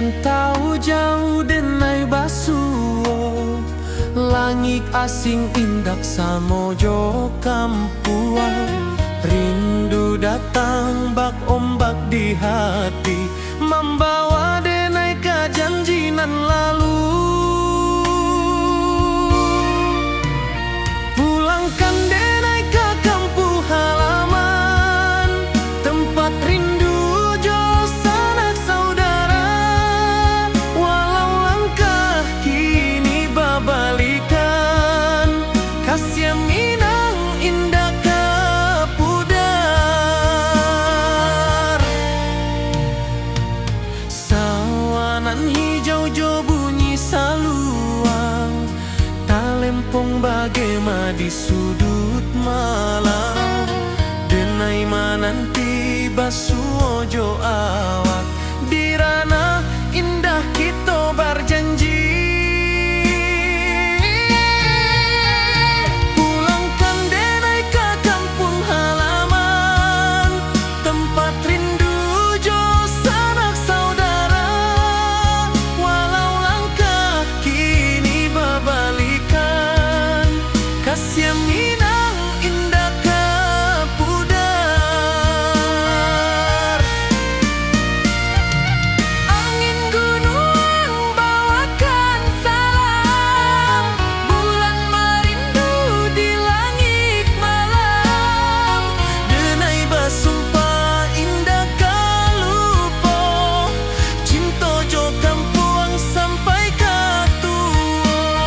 Dirantau jauh denai basuo, langit asing indak samojo kampuan. Rindu datang bak ombak di hati, membawa denai ke janjinan lalu. Pulangkan denai ke kampung halaman, tempat rindu jo sanak saudara. Walau langkah kini babalikan, kasih Minang indah ke pudar. Sawanan hijau jo bunyi saluang, talempong bagema di sudut malam. Denai mananti basuo jo awak, di ranah indah kita berjanji. Pulangkan denai ke kampung halaman, tempat rindu jo sanak saudara. Walau langkah kini babalikan, kasih Minang indah ke pudar. Angin gunung bawakan salam, bulan merindu di langit malam. Denai basumpah indah kalupo, cinta jo kampuang sampai ke tua.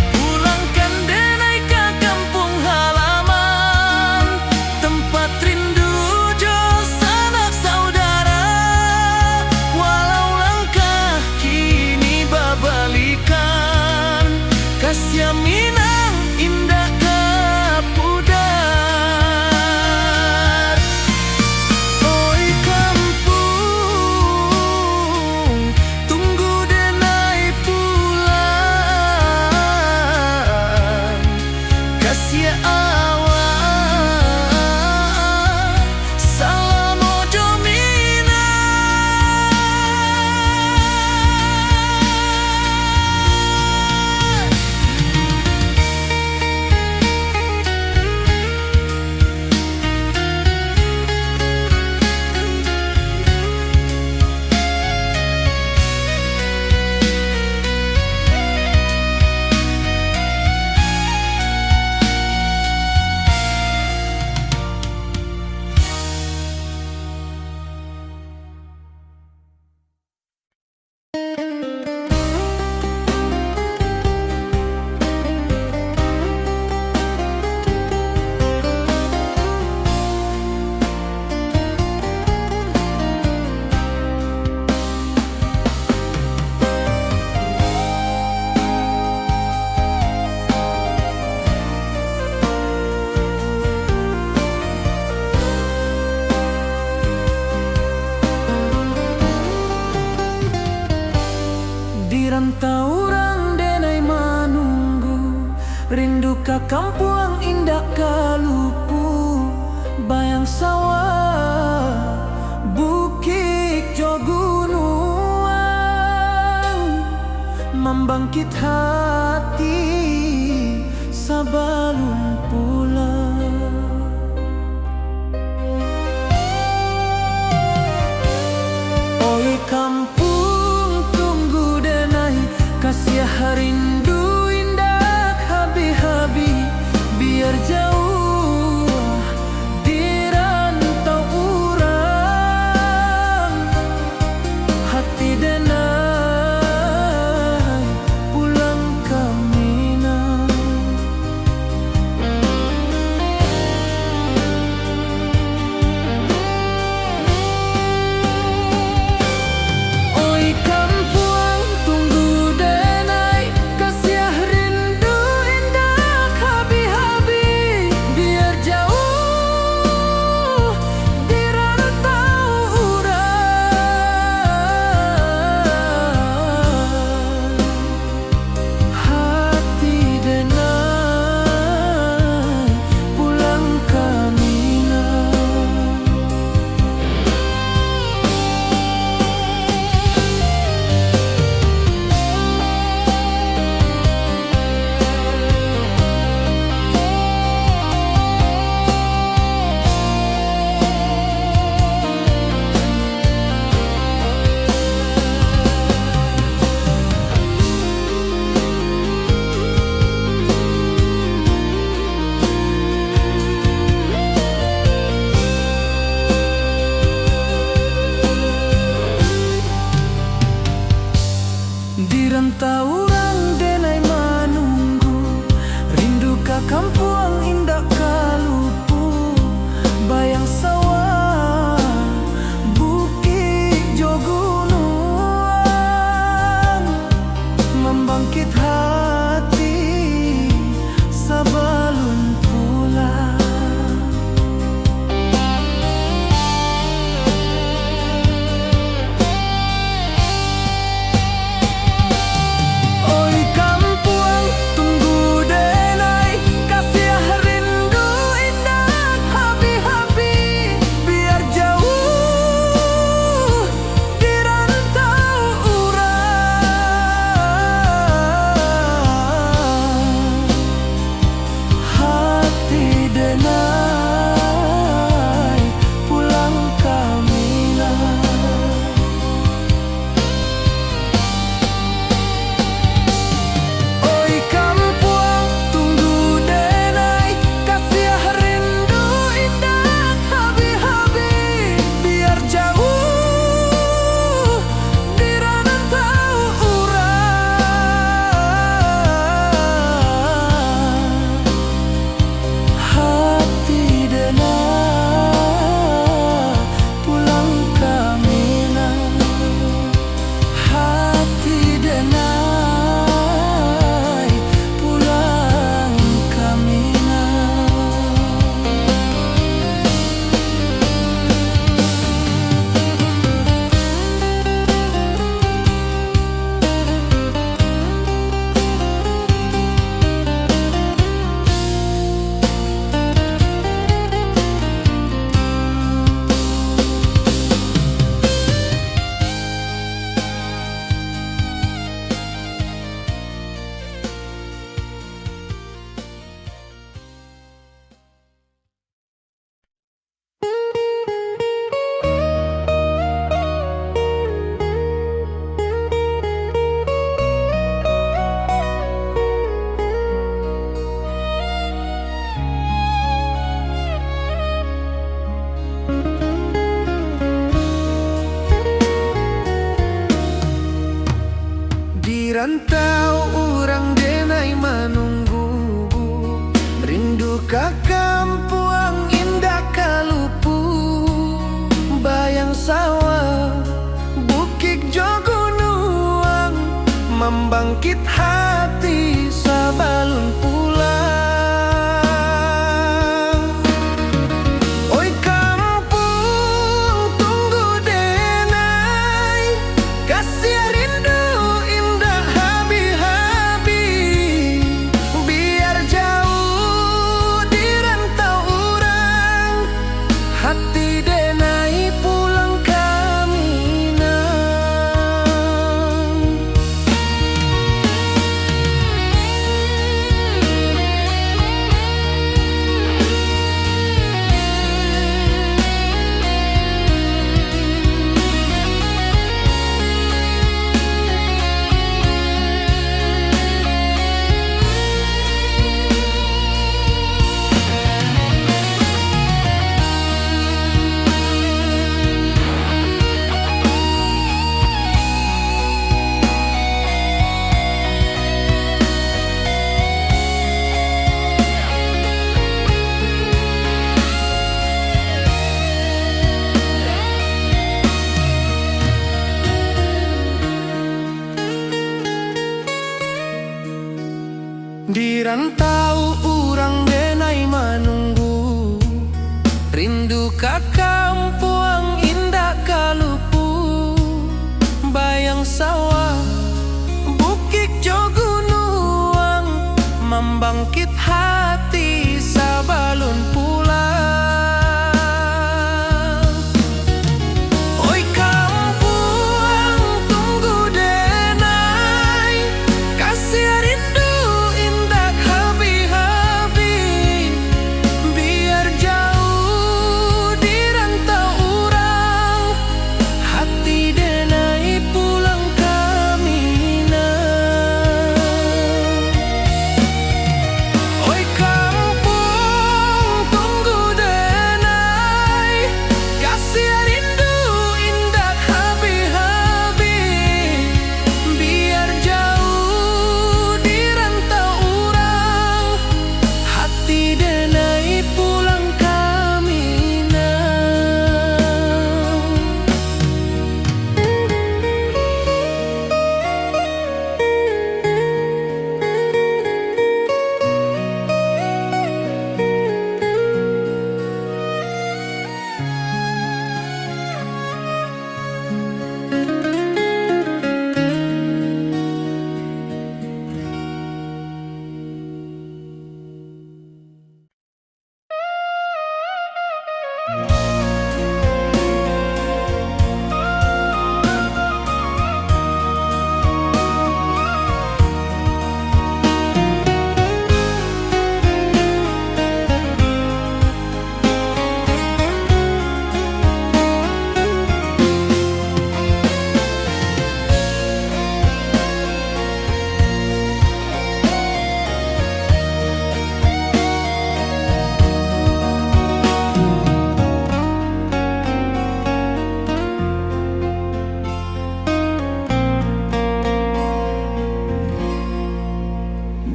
Pulangkan denai ke kampung halaman, tempat rindu jo sanak saudara. Walau langkah kini babalikan, kasih Minang indah ke pudar. Oi kampung, tunggu denai pulang. Kasih awak, salam ojo Minang. Dirantau orang denai manunggu, rindu ke kampung indah kalupu. Bayang sawah, bukit jo gunung, membangkit hati sebelum pulang. Oi kampung, tunggu denai, kasih rindu indah habi-habi. Biar jauh dirantau urang, hati denai pulang membangkit hati sabalun pulang. Oi kampung tunggu denai, kasih rindu indah habi-habi. Biar jauh di rantau orang, hati denai pulang kami nang. Di rantau urang denai manunggu, rindu ka kampung indah kalupu. Bayang sawah bukit jo gunung, membangkit hati sabalun pulang. Oi kampung tunggu denai, kasih rindu indah habi-habi. Biar jauh di rantau urang, hati denai pulang kami nang. Oi kampung tunggu denai, kasih rindu indah habi-habi. Biar jauh di rantau urang, hati denai pulang kami nang.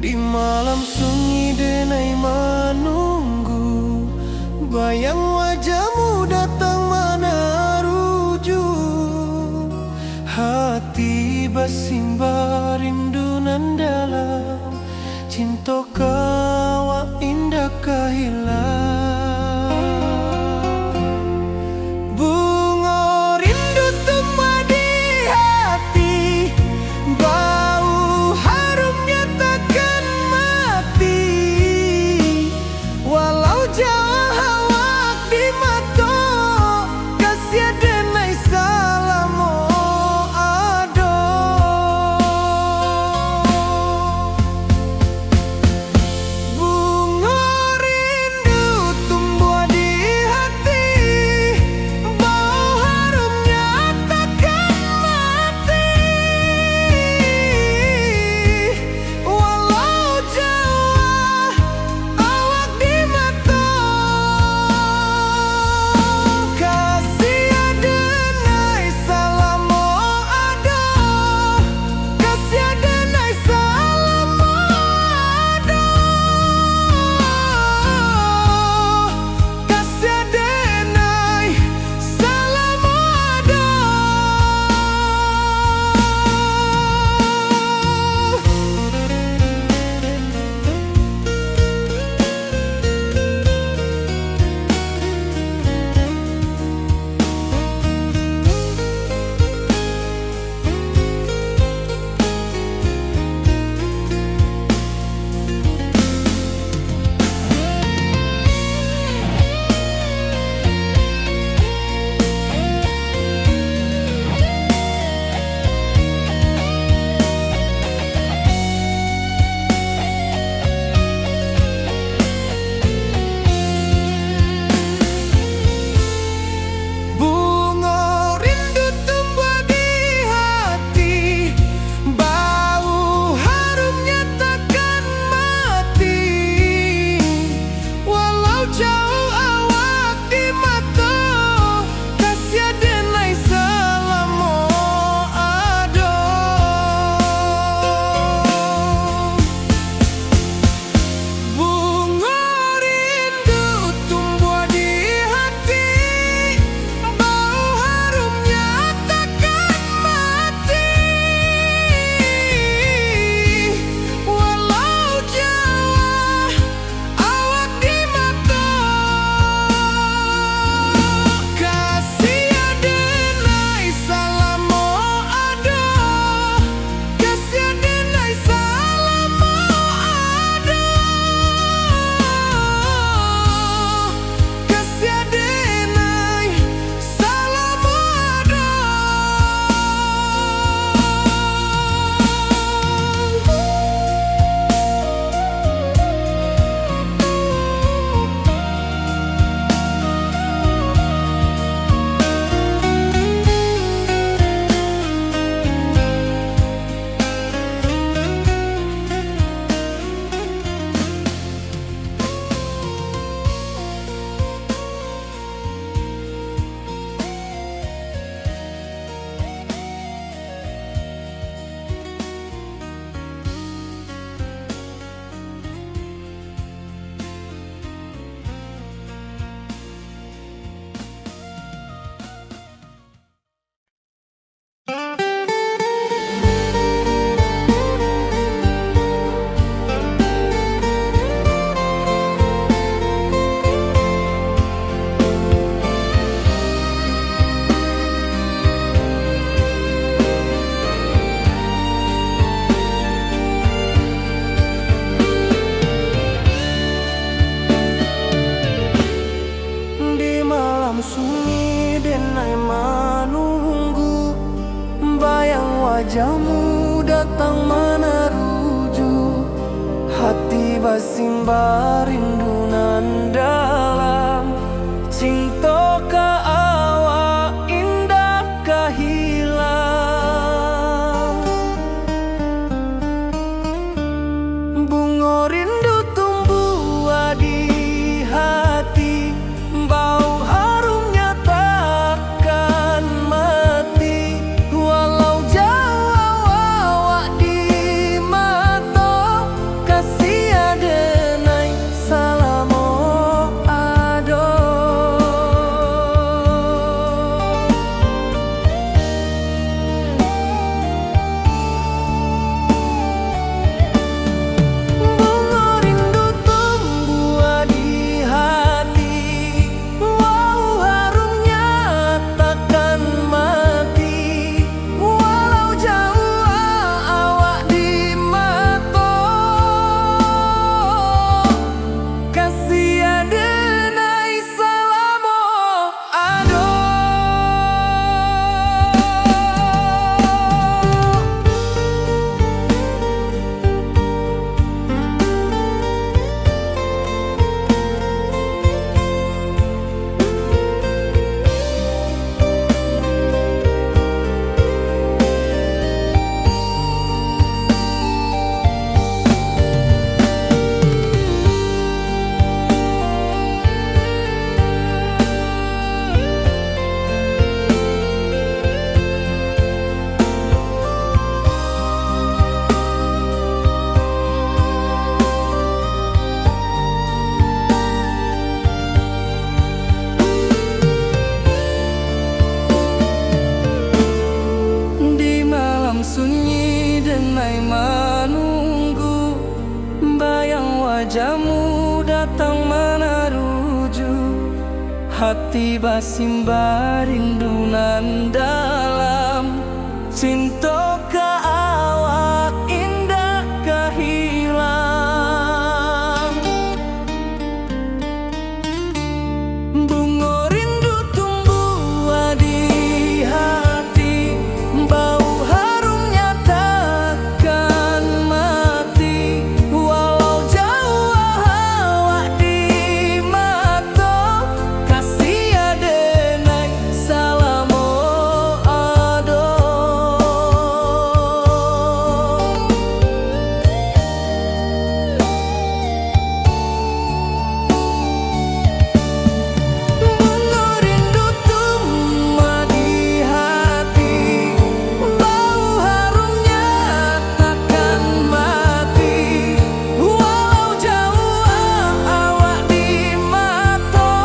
Di malam sunyi denai menunggu, bayang wajahmu datang mana rujuk. Hati bersimba rindu nan dalam, cinta kawa indah kahilang. Bunga rindu tumbuh di hati, bau harumnya takkan mati. Walau jauh hawak di mata, kasih denai salamo ado. malam sunyi denai menunggu, bayang wajahmu datang meneruju. Hati basimba rindu nan dalam, cinta ka awak indah ka hilang. Bunga rindu tumbuh di hati, bau harumnya takkan mati. Walau jauh awak di mata, kasih adenai salamo ado. Bunga rindu tumbuh di hati, wow harumnya takkan mati. Walau jauh awak di mata, kasih adenai salamo ado. Di malam sunyi denai menunggu, bayang wajahmu datang meneruju. Hati basimba rindu nan dalam, cinta ka awak indah ka hilang. Bunga rindu tumbuh di hati, bau harumnya takkan mati. Walau jauh awak di mata, kasih adenai salamo ado. Bunga rindu tumbuh di hati, bau harumnya takkan mati. Walau jauh awak di mata,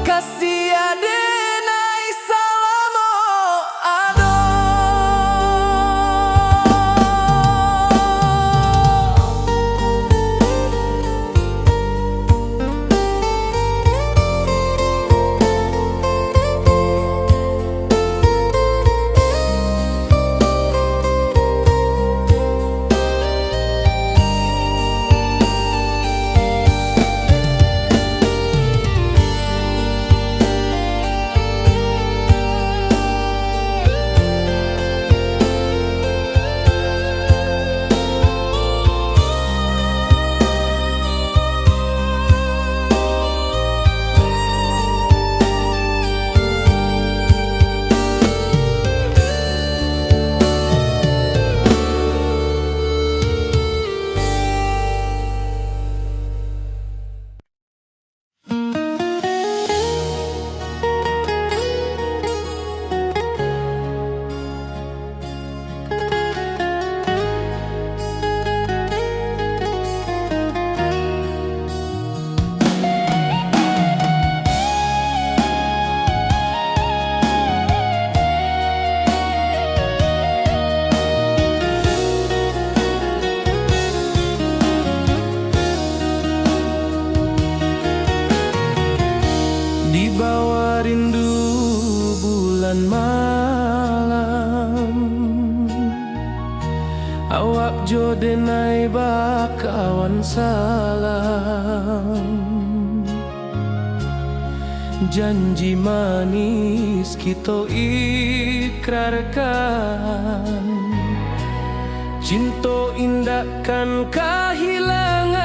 kasih adenai salamo ado. Di bawah rindu bulan malam, awak jo denai bakawan salam. Janji manis kita ikrarkan, cinta indahkan kehilangan.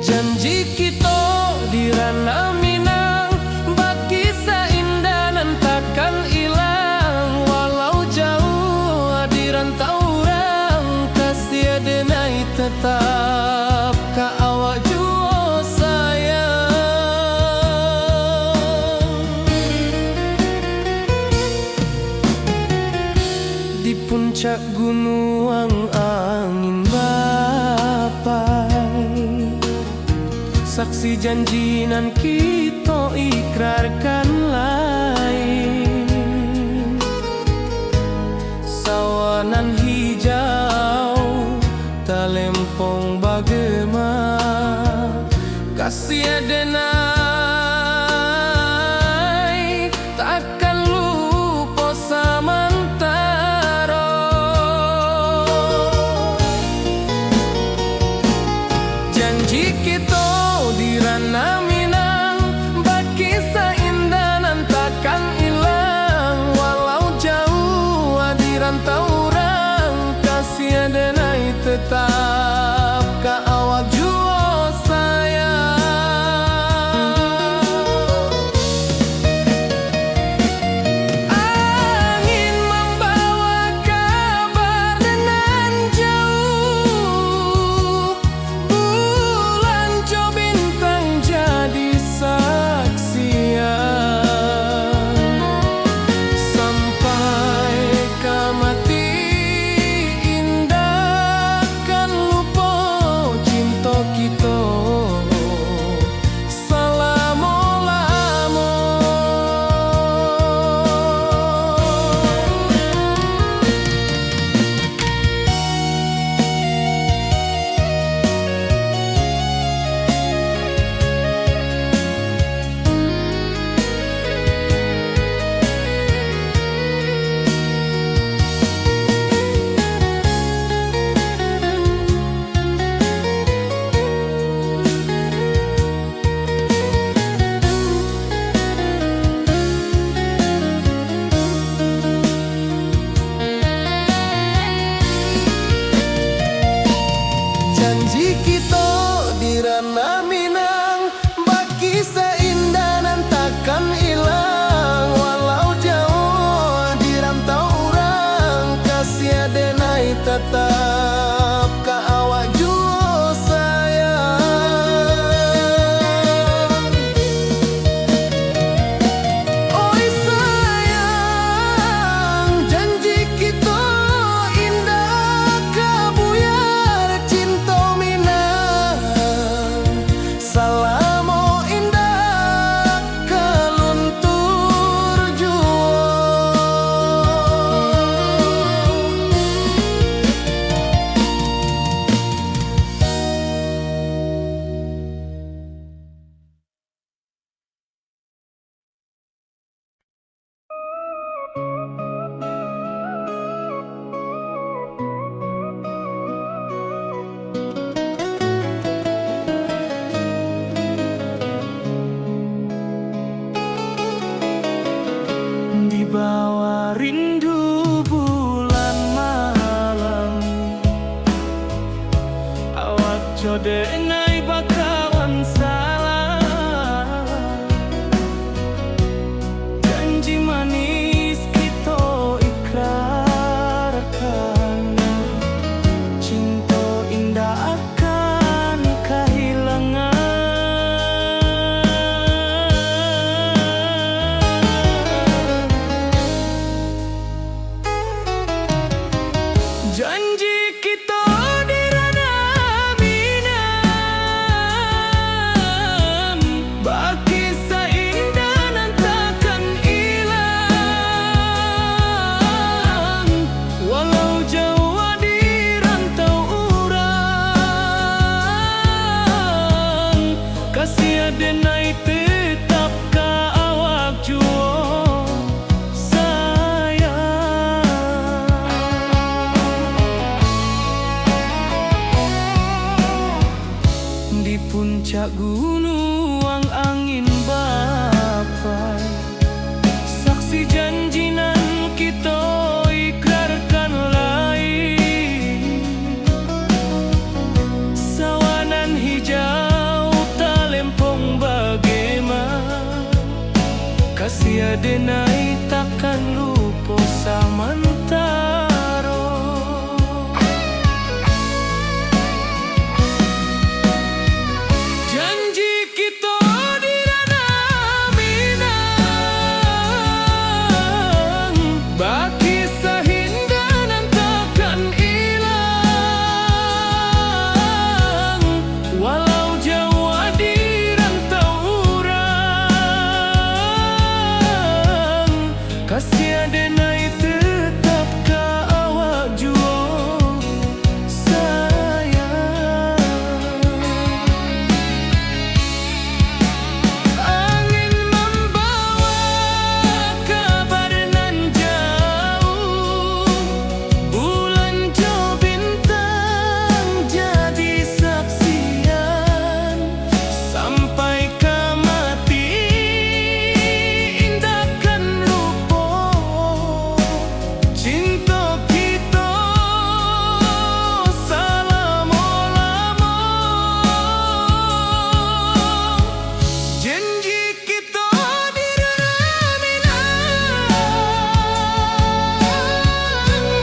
Janji kita di ranah Minang, bagi seindah nan takkan hilang. Walau jauh di rantau orang, kasih denai tetap ka awak jua sayang. Di puncak gunung angin bapai, saksi janji nan kita ikrarkan lain. Sawanan hijau talempong bagema, kasih denai takkan lupa samantara. Janji kita di ranah Minang, bagi seindah nan takkan hilang. Walau jauh di rantau orang, kasih denai tetap ka awak jua sayang. Angin membawa kabar dengan jauh, bulan jo bintang jadi saksian. Sampai ke mati indah kan lupa cinta kita selama-lama. Janji kita di ranah Minang, bagi seindah nan takkan hilang. Walau jauh di rantau orang, kasih denai tetap ka awak jua sayang. Oi sayang, janji kita indah kabuyar cinta Minang. Salamo indah keluntur jua. Di bawah rindu bulan malam, awak jodenai bakawan salah. Janji manis kita ikrarkan, cinta indah akan kehilangan. Janji kita di ranah Minang, puncak gunung angin bapai, saksi janji nan kita ikrarkan lain. Sawanan hijau talempong bagaimana, kasih adenai takkan lupa samantaro. Janji kita di ranah Minang, baki sahindanan takkan hilang. Walau jauh di rantau urang, kasih adenai tetap ka awak jua sayang. Angin membawa kabar nan jauh, bulan jo bintang jadi saksian. Sampai ke mati indahkan lupa cinta kita selama-lama. Janji kita di ranah Minang,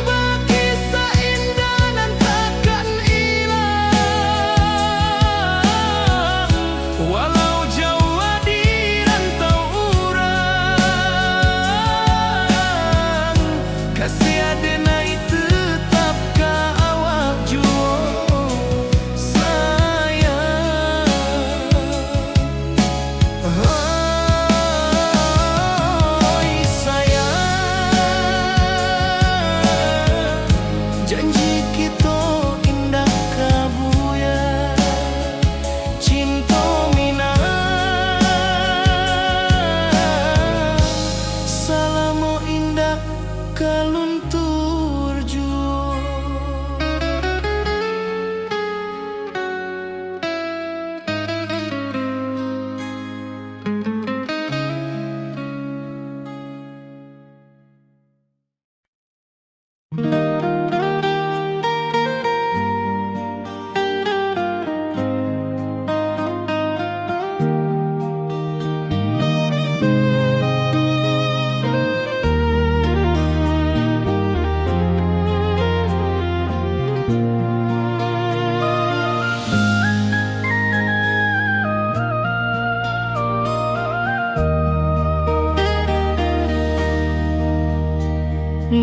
baki seindah nan takkan hilang. Walau jauh di rantau urang, kasih adenai tetap ka awak jua sayang. Oi sayang, janji kita indah kabuya, cinta Minang salamo indah kaluntur jua.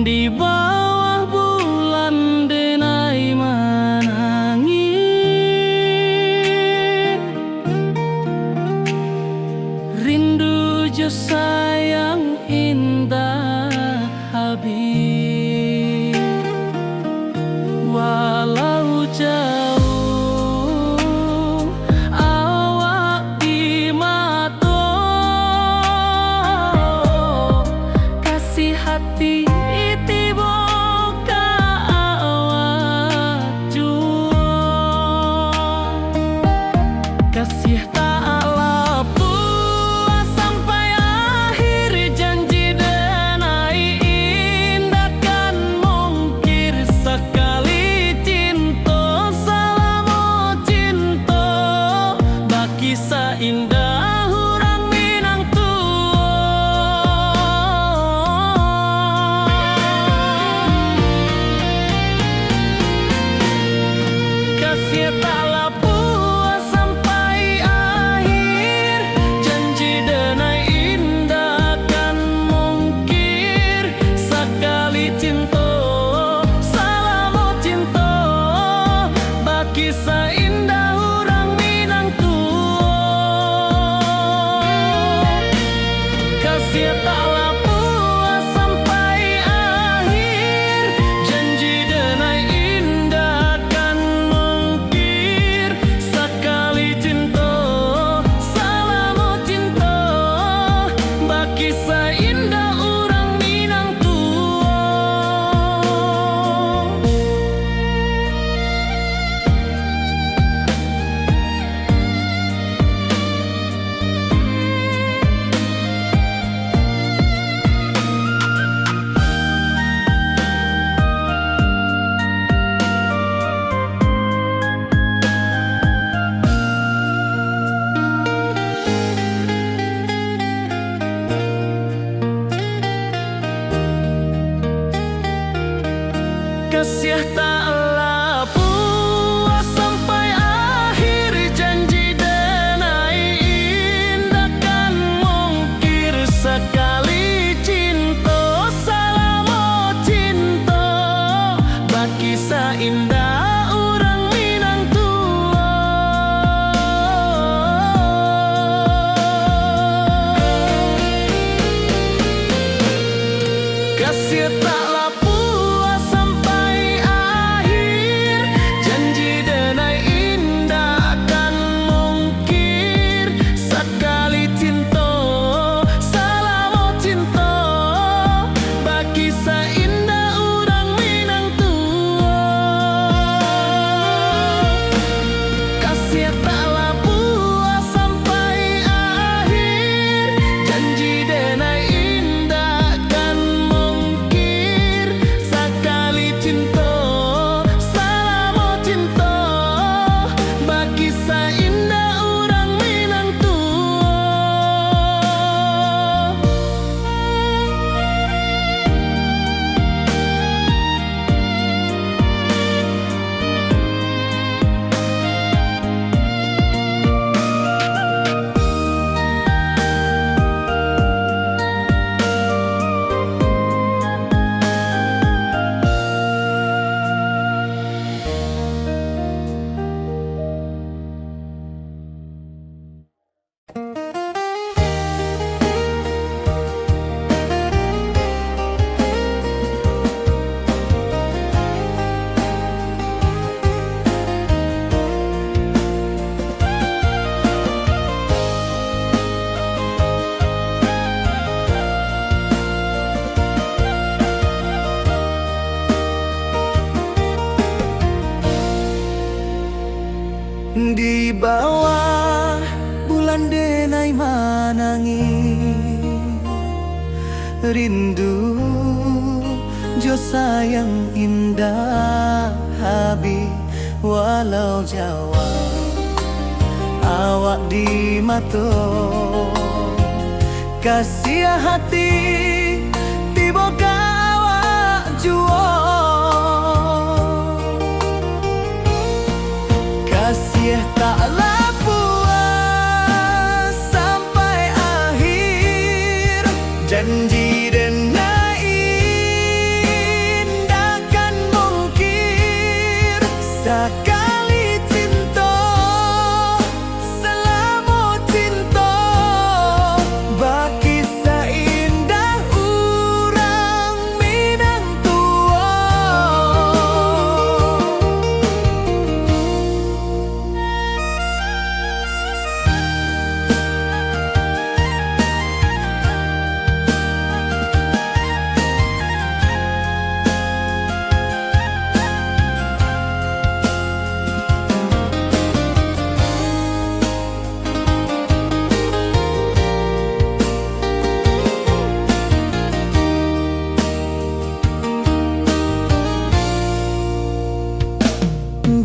Di bawah bulan denai menangis, rindu jo sayang indah habis. Walau jauh awak di mata, kasih hati tiba ka awak jua. Kasih tak lepas sampai akhir, janji denai indahkan mungkir. Sekali cinta selama cinta, baki seindah urang Minang kasih tak lepas sampai akhir, janji denai indahkan mungkir. Sekali cinta selama cinta, baki seindah urang Minang kasih tak lepas sampai akhir, janji denai indahkan mungkir. Sekali cinta selama cinta, baki seindah urang Minang tua. Di bawah bulan denai manangi rindu jo sayang indah habi walau Jawa awak di mato kasih hati tiba awak juo kasih taklah puas sampai akhir janji denai indahkan mungkir sekali cinta selama cinta baki seindah urang Minang tua.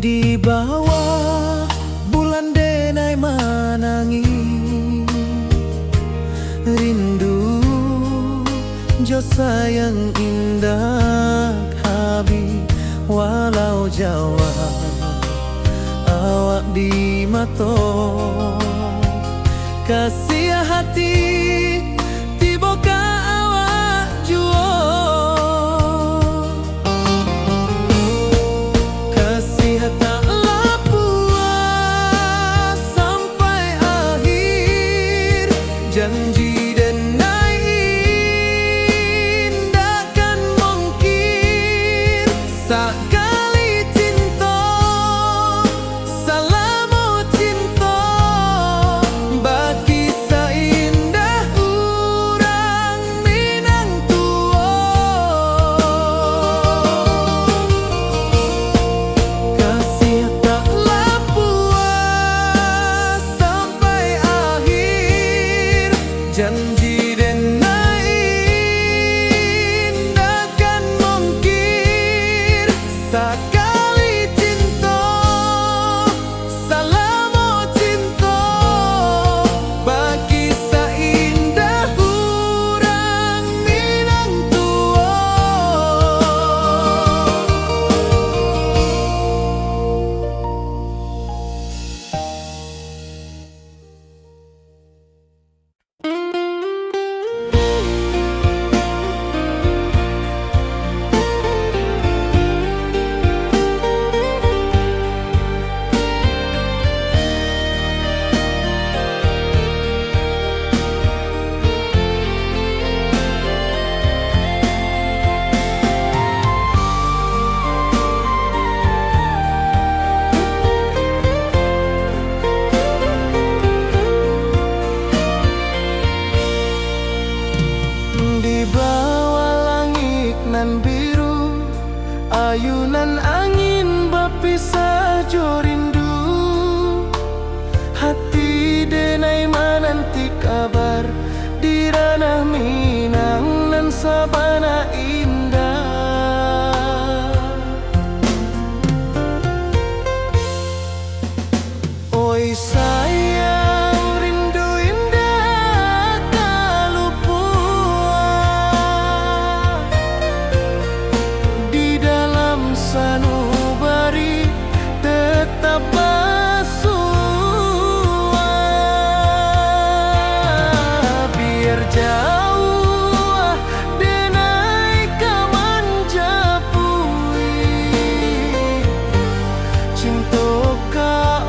Di bawah bulan denai manangi rindu jo sayang indah habi walau Jawa awak di mato kasih hati tiba ka awak juo taklah puas sampai akhir janji denai indahkan mungkir sekali cinta selama cinta baki seindah urang Minang tua. Kasih taklah puas sampai akhir janji denai indahkan mungkir sekali cinta selama cinta baki seindah urang Minang tua. Di bawah langit nan biru ayunan angin berpisah jo rindu hati denai menanti kabar di ranah Minang nan sabana indah. Oi sayang rindu indah kalupua di dalam sanubari tetap bersua biar jauh denai kaman japui cinta ka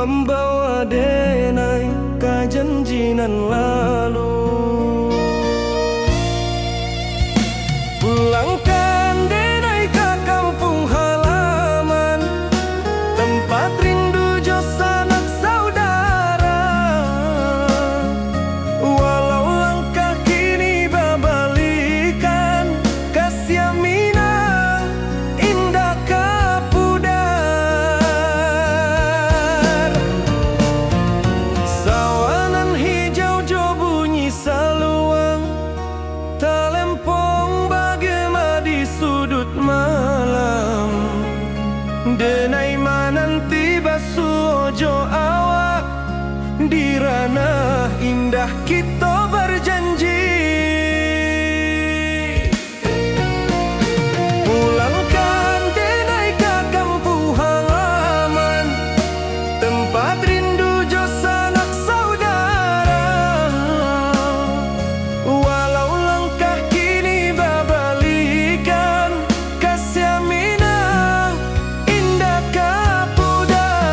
membawa denai kajanjinan lalu. Pulangkan denai ke kampung halaman, tempat rindu jo sanak saudara. Walau langkah kini babalikan, kasih minang indah kapudar. Sawanan hijau jo bunyi saluang, talempong bagema di sudut malam. Denai mananti basuojo awak, di ranah indah kita berjanji. Pulangkan denai ke kampung halaman, tempat rindu jo sanak saudara. Walau langkah kini babalikan, kasih minang indah kapudar.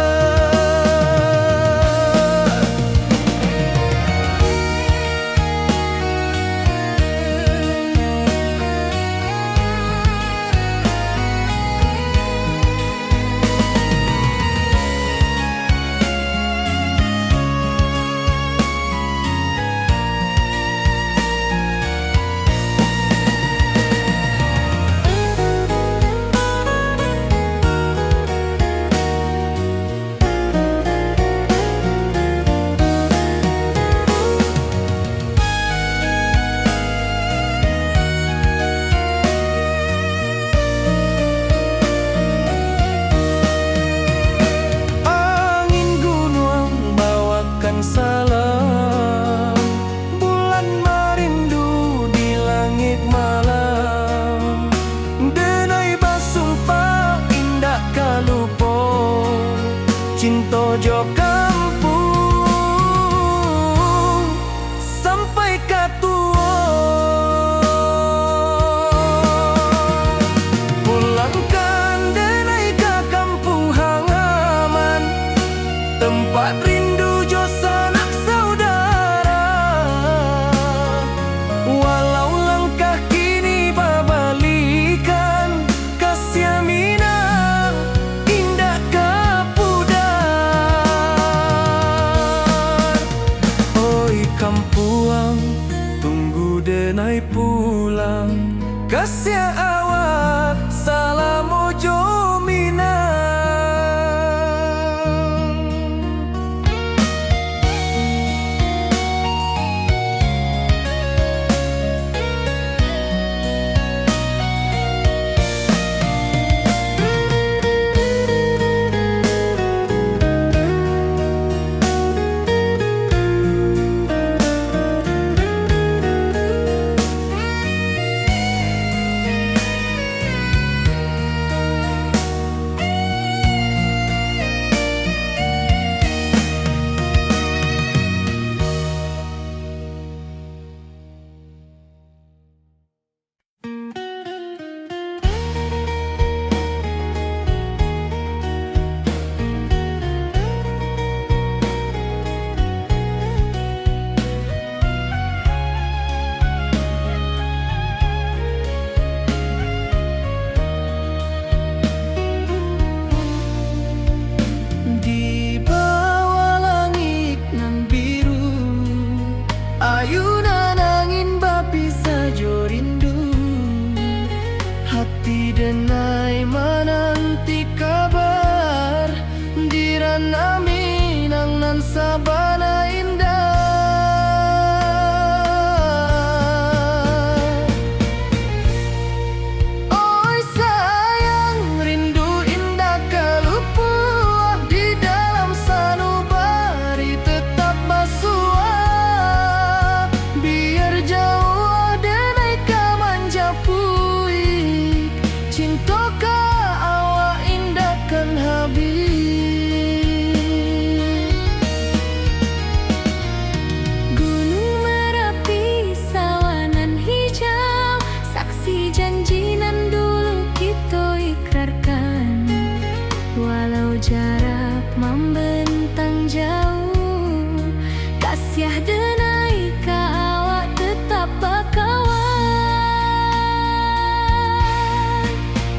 Siah denai ka awak tetap bakawan.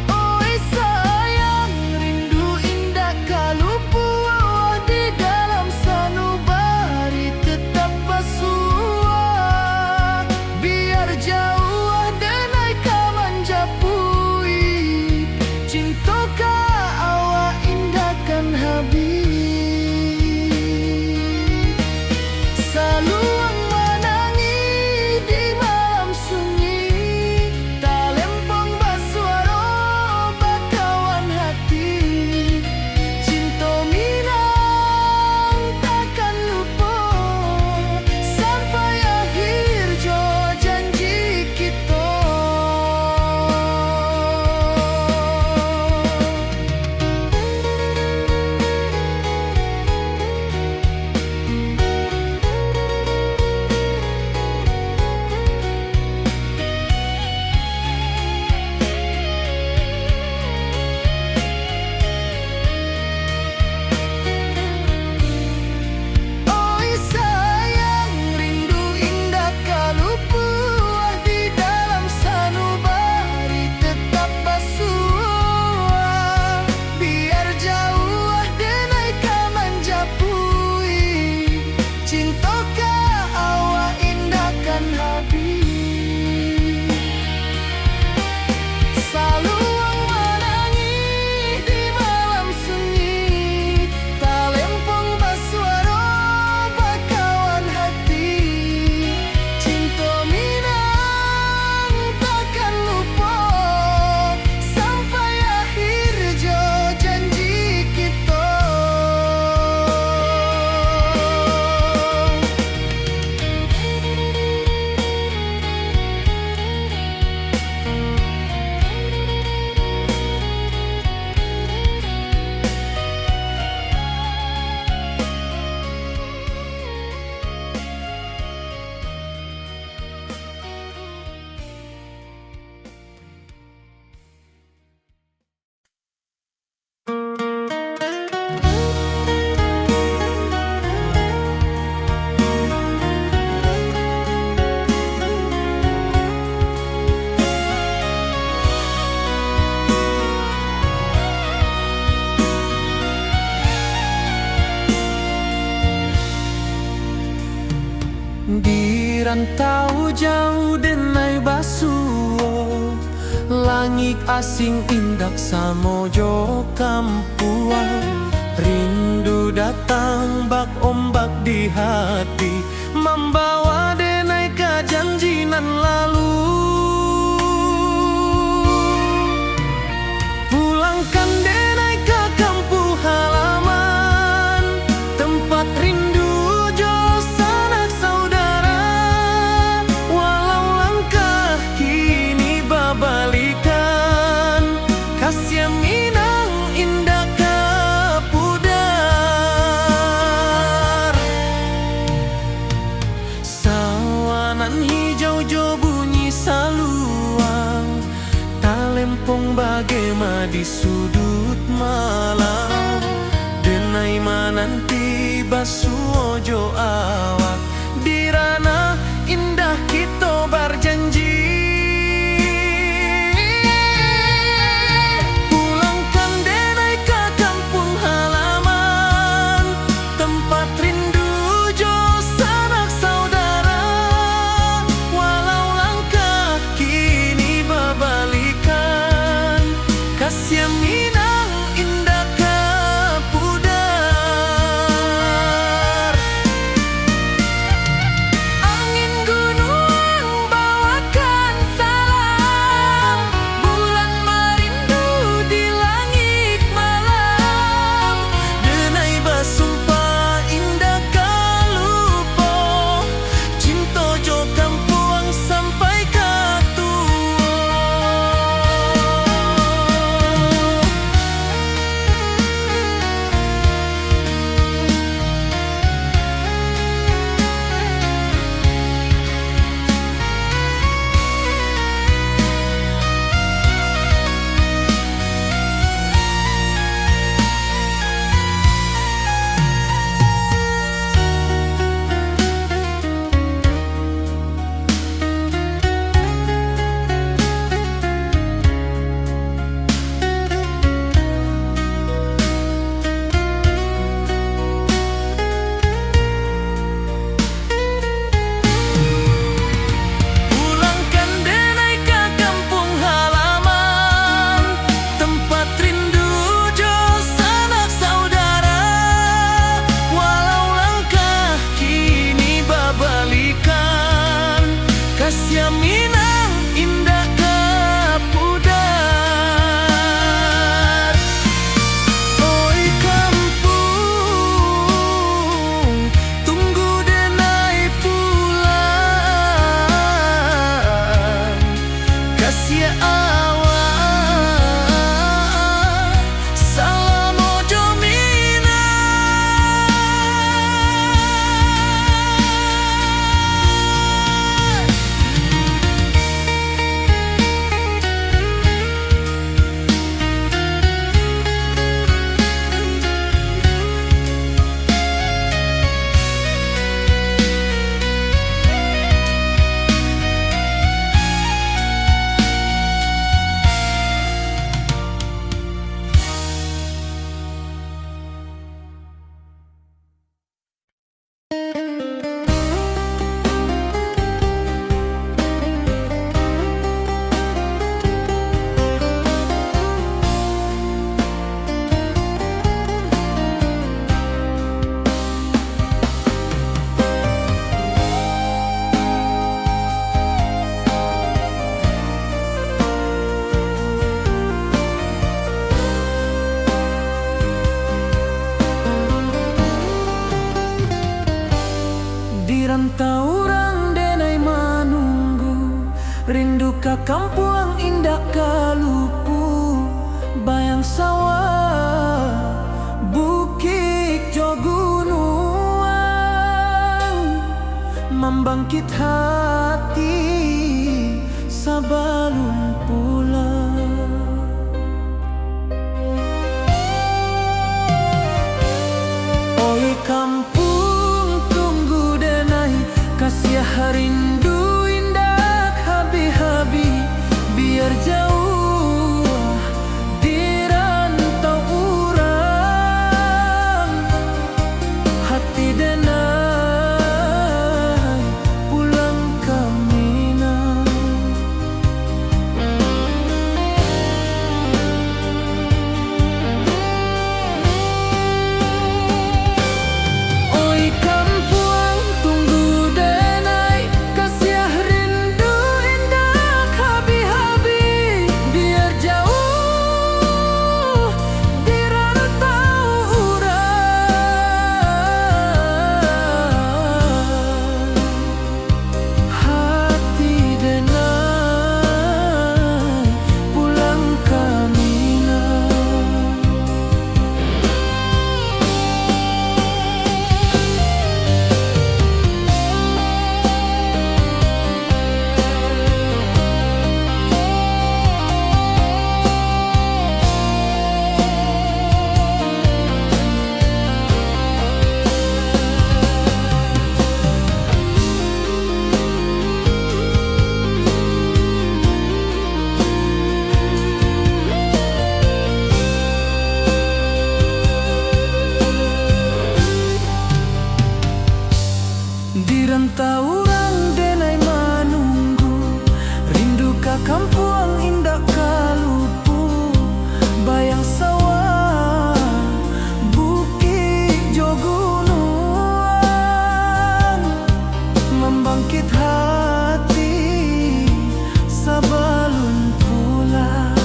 Oi sayang, rindu indah kalupu awak di dalam sanubari tetap basuah. Biar jauh denai ka manjapui, cinta ka awak indahkan habis. Saluang menangi di malam sunyi, talempong basuaro bakawan hati. Cinta minang takkan lupa sampai akhir jo janji kita. Oi sayang, rindu indah kalupu di dalam sanubari tetap basuah. Biar jauh denai ka manjapui, cinta ka awak indahkan habis. Saluang menangi di malam sunyi, talempong basuaro bakawan hati. Cinta minang takkan lupa sampai akhir jo janji kita. Di rantau jauh denai basuo, langit asing indak samojo kampuan. Rindu datang bak ombak di hati, membawa denai ke janji nan lalu. Pulangkan denai ke kampung halaman, tempat rindu jo sanak saudara. Walau langkah kini babalikan, kasih minang indah ka pudar. Sawanan hijau jo bunyi saluang, talempong bagema di sudut malam. Denai mananti basuo jo awak, di ranah indah kita berjanji. Pulangkan denai ke kampung halaman, tempat rindu jo sanak saudara. Walau langkah kini babalikan, kasih minang indah ka pudar. Di rantau orang denai manunggu, rindu ka kampung indah kalupu, bayang sawah bukit jo gunung, membangkit hati sebelum pulang. Oi kampung tunggu denai, kasih rindu indah habi-habi, biar jauh di rantau urang, hati denai pulang ke Minang. Oi kampung tunggu denai, kasih rindu indah habi-habi, biar jauh di rantau urang, hati denai pulang ke Minang. Di rantau orang denai manunggu, rindu ka kampung indah kalupu, bayang sawah bukit jo gunung, membangkit hati sebelum pulang.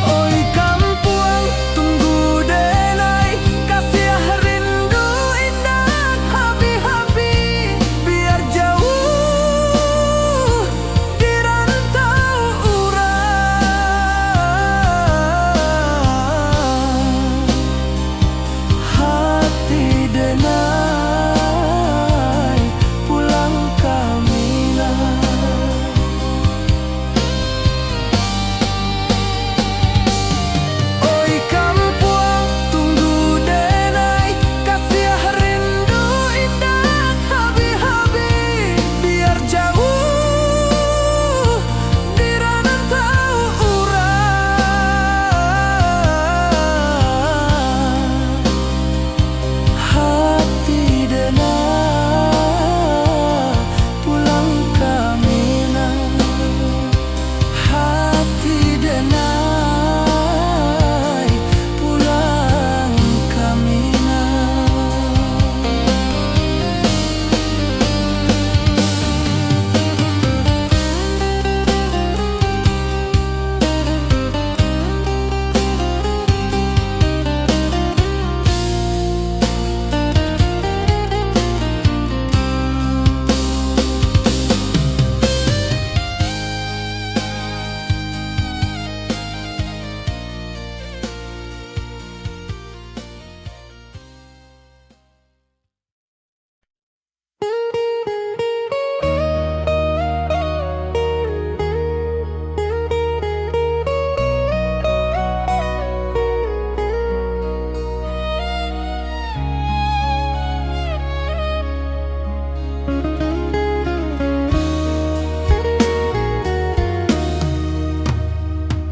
Oi kampung tunggu denai, kasih rindu indah habi-habi, biar jauh di rantau urang, hati denai pulang ke Minang. Oi kampung tunggu denai, kasih rindu indah habi-habi, biar jauh di rantau urang, hati denai pulang ke Minang, hati denai pulang ke Minang.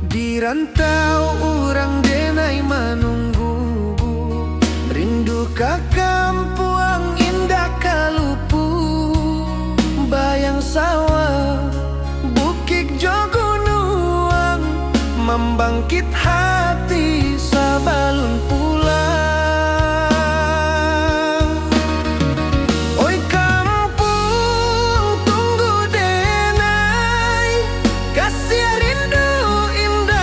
Di rantau orang denai manunggu, rindu ka kampung indah kalupu, bayang sawah bukit jo gunung, membangkit hati sebelum pulang. Oi kampung tunggu denai, kasih rindu indah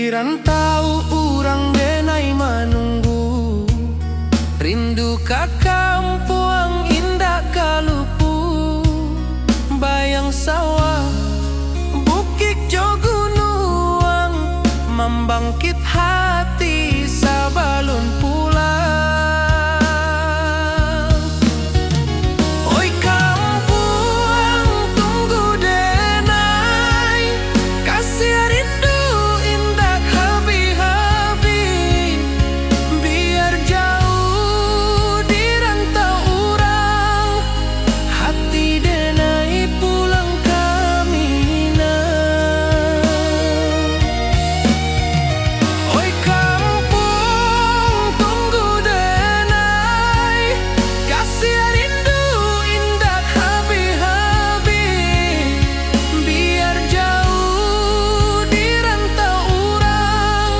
rantau urang denai manunggu, rindu ka kampung indah kalupu, bayang sawah bukit jo gunung, membangkit hati sabalun pulang. Oi kampung tunggu denai, kasih rindu indah habi-habi, biar jauh di rantau urang, hati denai pulang kamina. Oi kampung tunggu denai, kasih rindu indah habi-habi, biar jauh di rantau urang,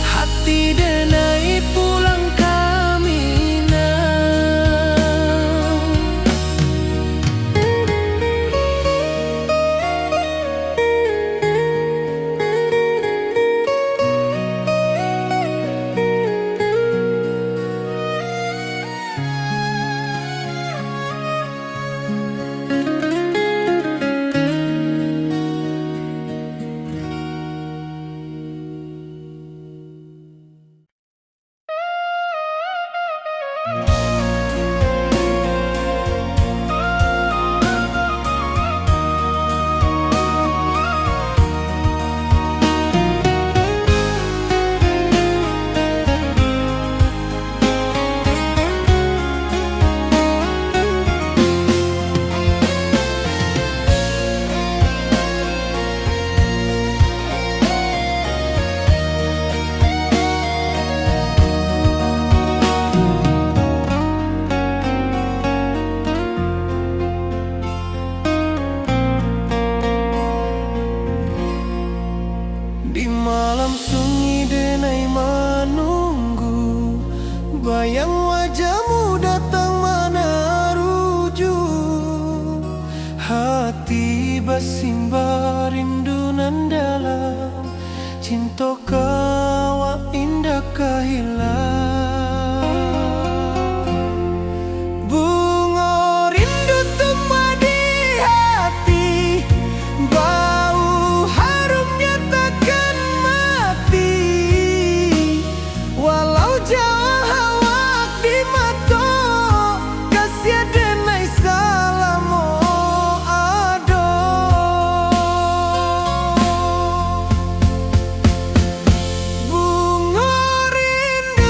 hati denai pulang kamina. Di malam sunyi denai menunggu, bayang wajahmu datang meneruju, hati bersimbar rindu nan dalam, cinta kawa indah kahilang. Bunga rindu tumbuh di hati, bau harumnya takkan mati, walau jauh awak di mata, kasih denai salamo ado. Bunga rindu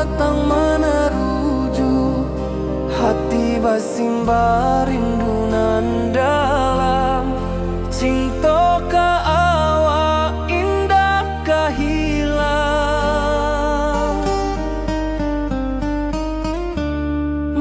datang meneruju, hati basimba rindu nan dalam. Cinta ka awak indah ka hilang.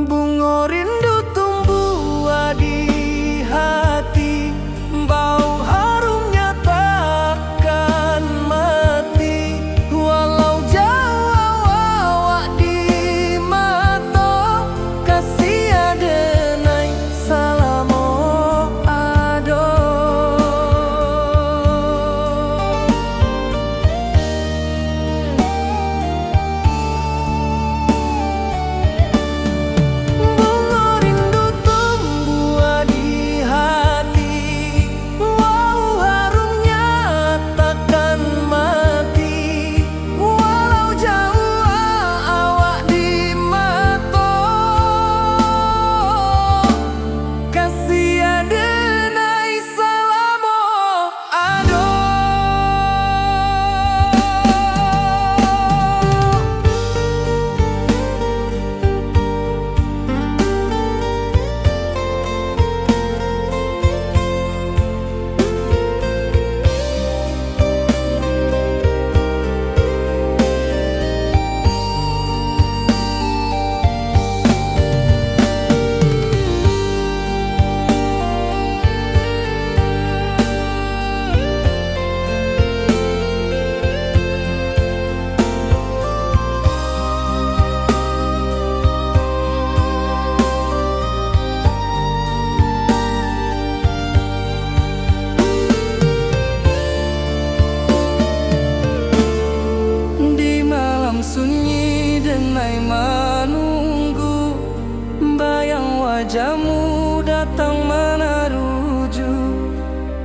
Bunga rindu tumbuh di hati, bau harumnya takkan mati. Walau jauh awak di mata, kasih adenai salamo ado. Bunga rindu tumbuh di hati, wow harumnya takkan mati. Walau jauh awak di mata, kasih adenai salamo ado. Di malam sunyi denai menunggu, bayang wajahmu datang meneruju,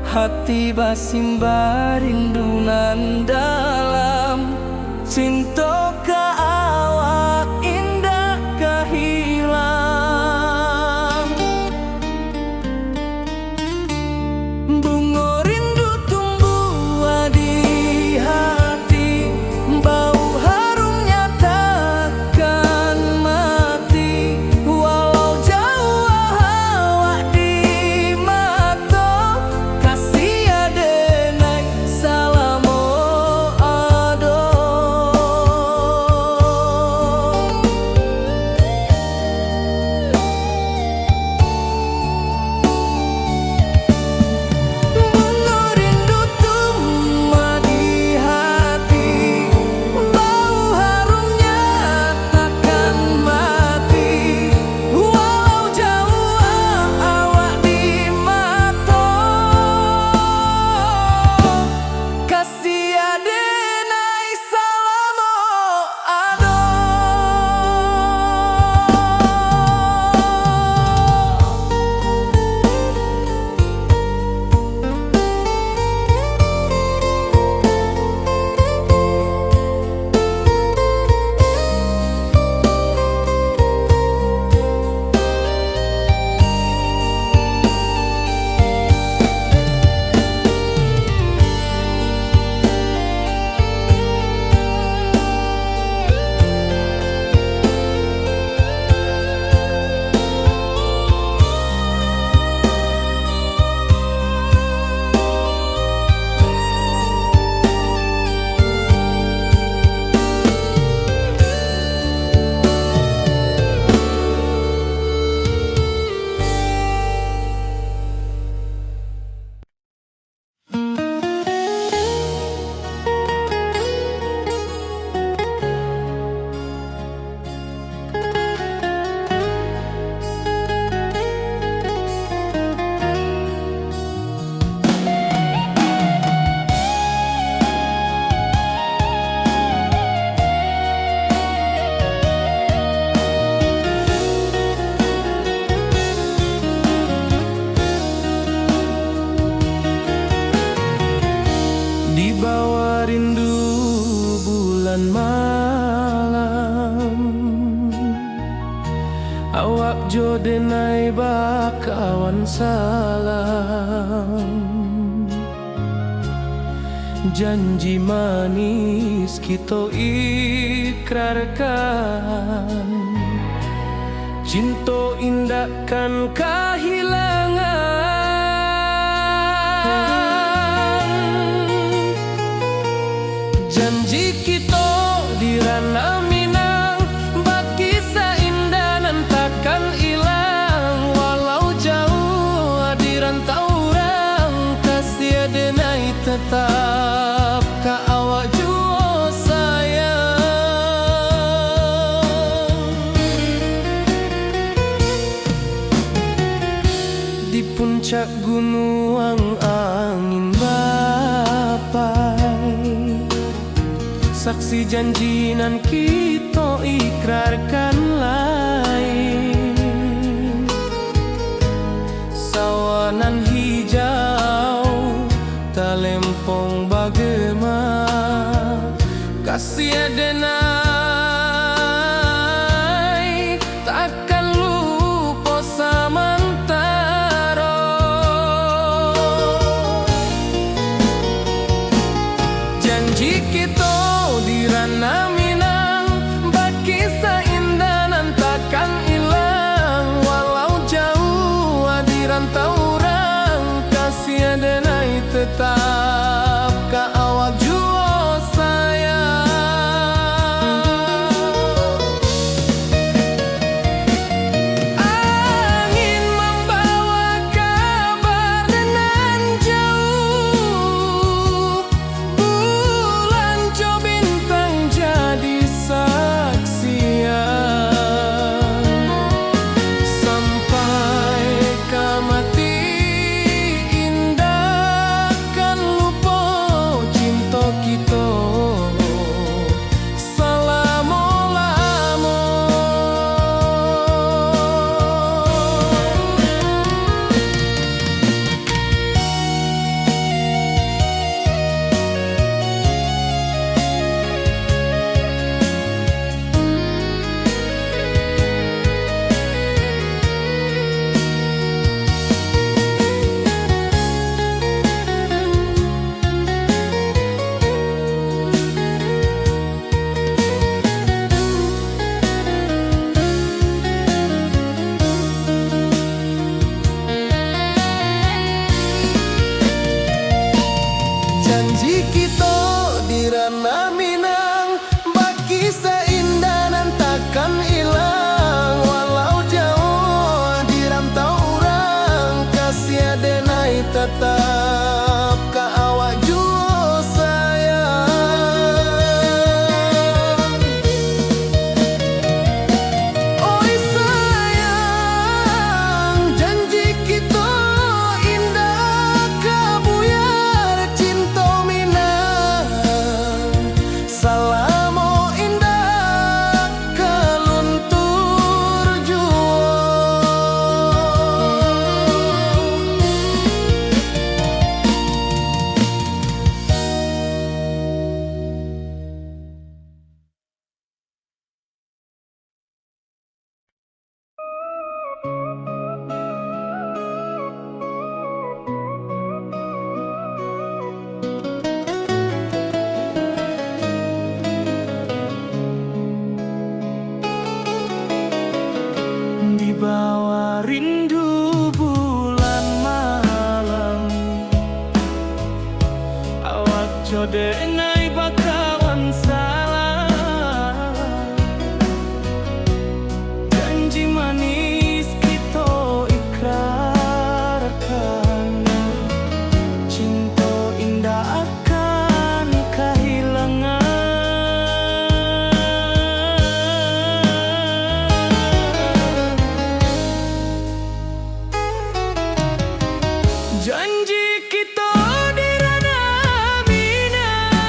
hati basimba rindu nan dalam. Cinta ka awak indah ka hilang. Bunga rindu tumbuh di hati, bau harumnya takkan mati. Walau jauh awak di mata, kasih adenai salamo ado. Bunga rindu tumbuh di hati, bau harumnya takkan mati. Walau jauh awak di mata, kasih adenai salamo ado. Di bawah rindu bulan malam, awak jo denai bakawan salam. Janji manis kita ikrarkan, cinta indahkan kehilangan. Janji kita di ranah Minang, bagi seindah nan takkan hilang. Walau jauh di rantau orang, kasih denai tetap ka awak jua sayang. Di puncak gunung angin bapai, saksi janji nan kita ikrarkan lain. Sawanan hijau talempong bagema, kasih denai takkan lupa samantara. Janji kita di ranah Minang, bagi seindah nan takkan hilang. Walau jauh di rantau orang, kasih denai tetap ka awak jua sayang. Angin membawa kabar nan jauh, bulan jo bintang jadi saksian. Sampai ke mati indah kan lupa cinta kita selama-lama. Janji kita di ranah Minang, bagi seindah nan takkan hilang. Walau jauh di rantau orang, kasih denai tetap ka awak jua sayang. Oi sayang, janji kita indah kabuyar cinta Minang. Salamo indah kaluntur jua. Di bawah rindu bulan malam, awak jodenai bakawan salah. Janji manis kita ikrarkan, cinta indah akan kehilangan. Janji kita di ranah Minang,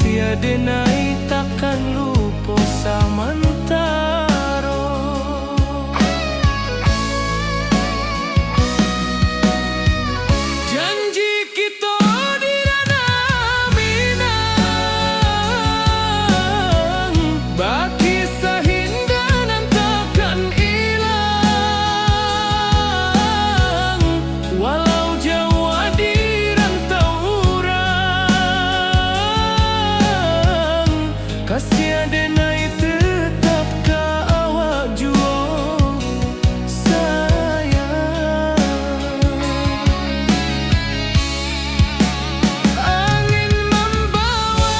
kasih denai takkan lupa samantaro. Janji kita di ranah Minang, baki sahindanan takkan hilang. Walau jauh di rantau urang, kasih denai tetap ka awak jua sayang. Angin membawa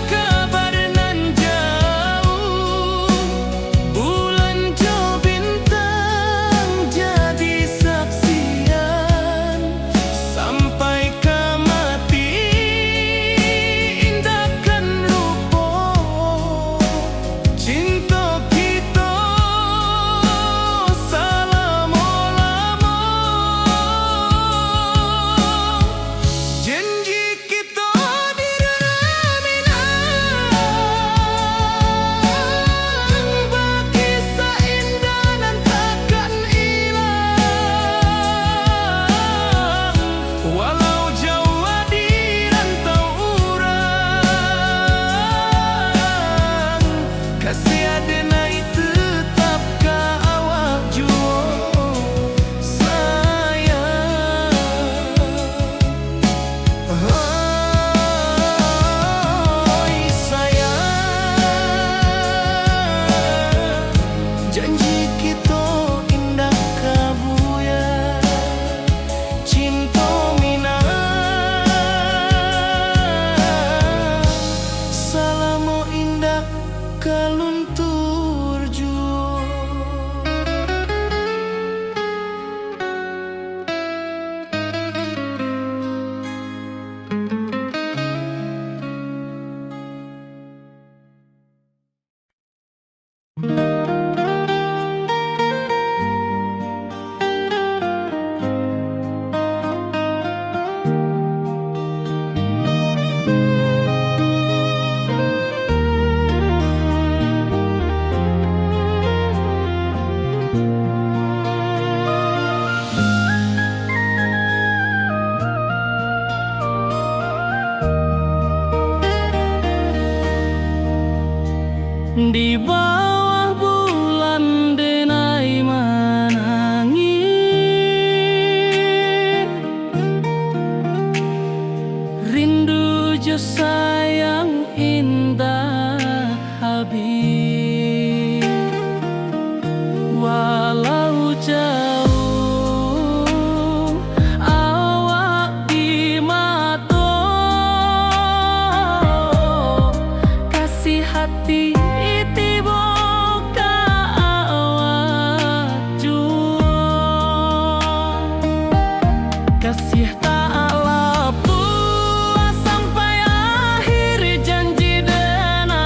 kabar nan jauh, bulan jo bintang jadi saksian. Sampai ke mati indahkan lupa cinta kita selama-lama. Janji kita di ranah Minang, baki seindah dan takkan hilang. Walau jauh di rantau urang, kasih denai tetap ka awak jua sayang. Oi sayang, janji kita indah kabuya, cinta Minang selama indah kaluntur jua. Di bawah bulan denai menangi, rindu jo sayang indah habis. Walau jauh awak di mata, kasih hati tiba ka awak jua. Kasih tak lapuk sampai akhir janji denai.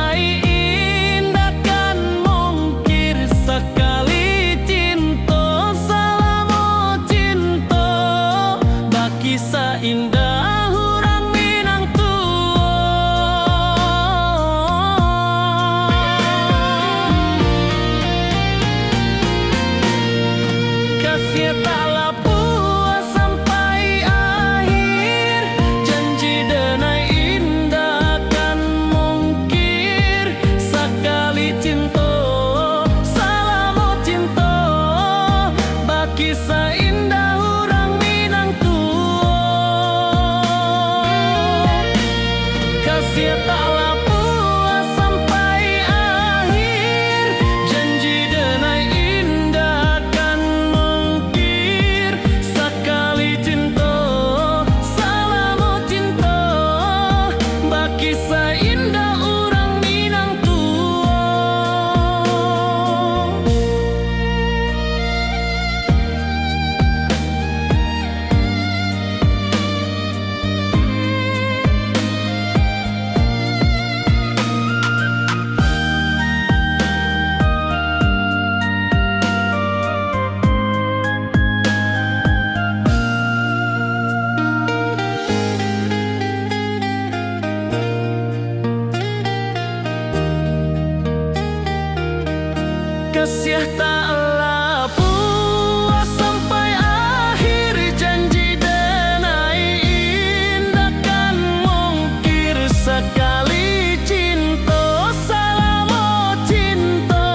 Kasih taklah puas sampai akhir, janji denai indah kan mungkir. Sekali cinta salamo cinta,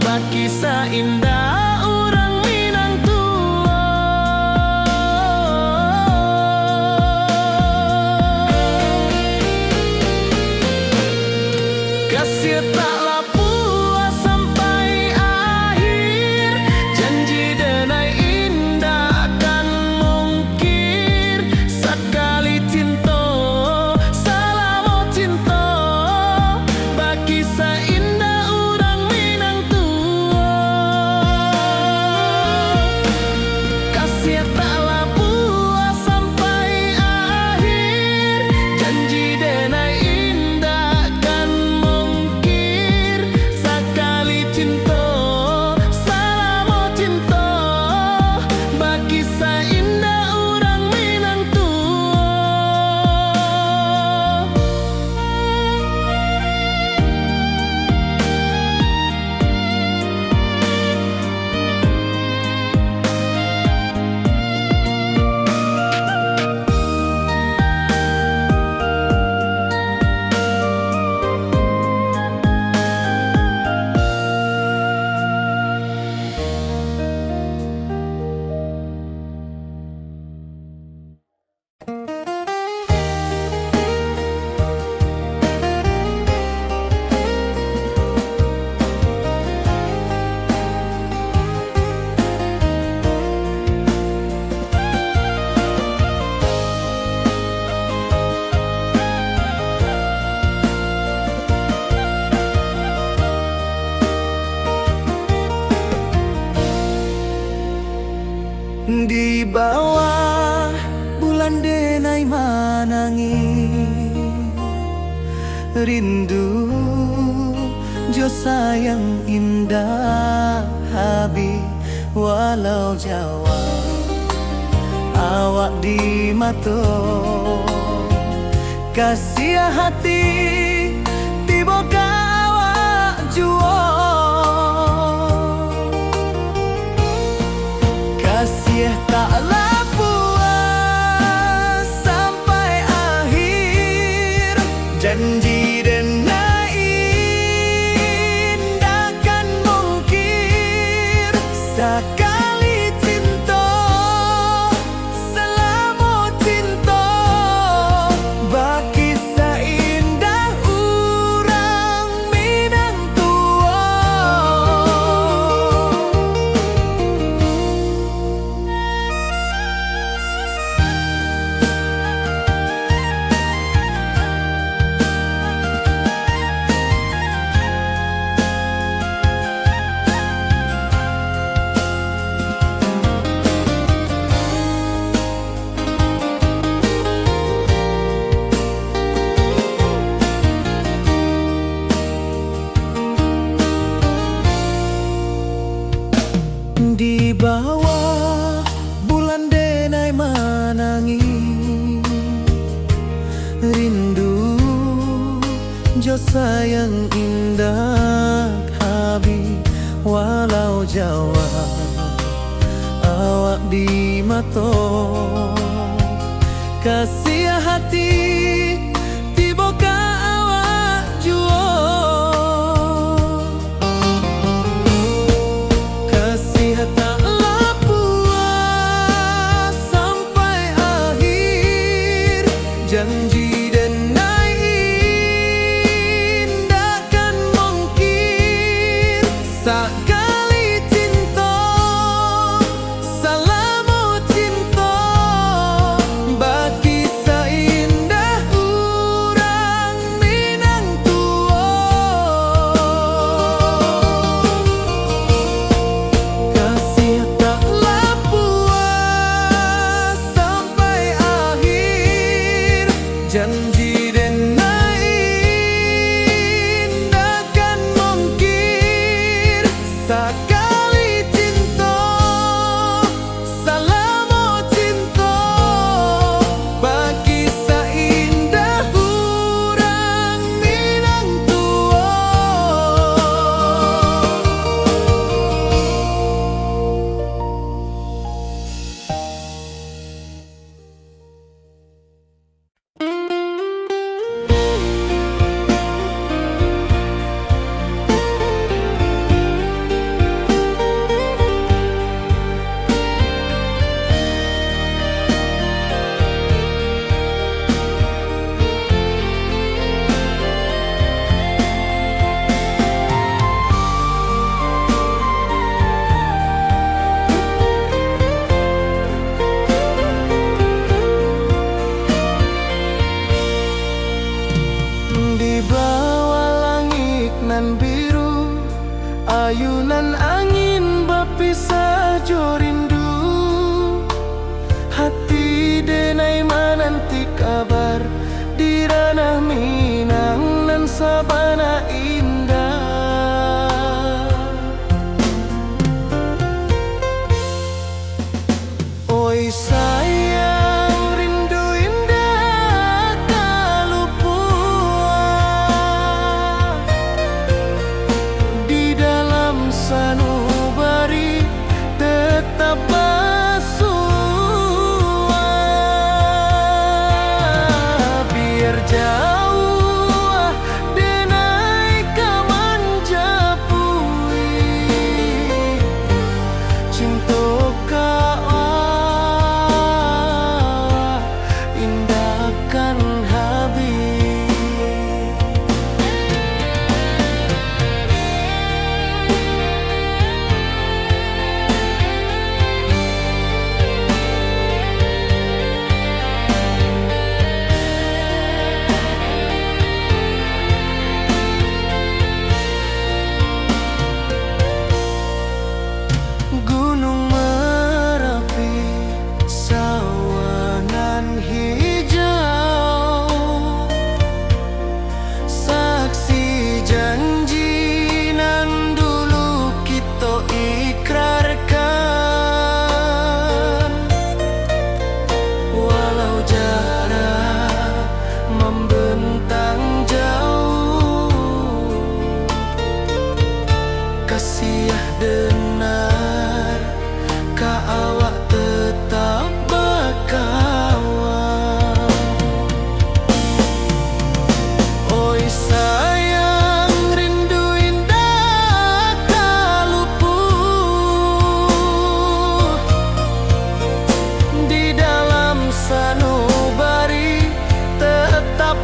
baki indah orang Minang tua. Kasih taklah puas sampai akhir, janji denai indah kan mungkir. Sekali cinta salamo cinta, baki indah orang Minang tua. Kasih taklah puas sampai akhir, janji denai indah kan mungkir. Sekali cinta salamo cinta, baki indah orang Minang tua. Di bawah bulan denai manangi, rindu jo sayang indah habi walau Jawa. Awak di mato kasih hati, tiba awak jual. Kasih taklah puas sampai akhir, janji denai indah kan mungkir. Sekali cinta selama cinta, baki indah orang Minang tua. Di bawah bulan denai manangi, rindu jo sayang indah habi walau Jawa. Awak di mato kasih hati, tiba awak jual. Taklah puas sampai akhir, janji denai indah kan mungkir. Sekali cinta salamo cinta, baki indah orang Minang tua. Kasih taklah puas sampai akhir, janji denai indah kan mungkir. Sekali cinta salamo cinta, baki indah orang Minang tua. ayunan angin berpisah jo rindu, hati denai menanti kabar di ranah Minang nan sabana indah. Oi sayang, rindu indah kalupua di dalam sanubari tetap bersua. Biar jauh denai kaman japui cinta indahkan habis. Gunung Merapi, sawangan hijau, saksi janji nan dulu kita ikrarkan. Walau jarak membentang jauh, kasih denar ka awak tetap berkawan. Oi sayang, rindu indah kaluput di dalam sanubari tetap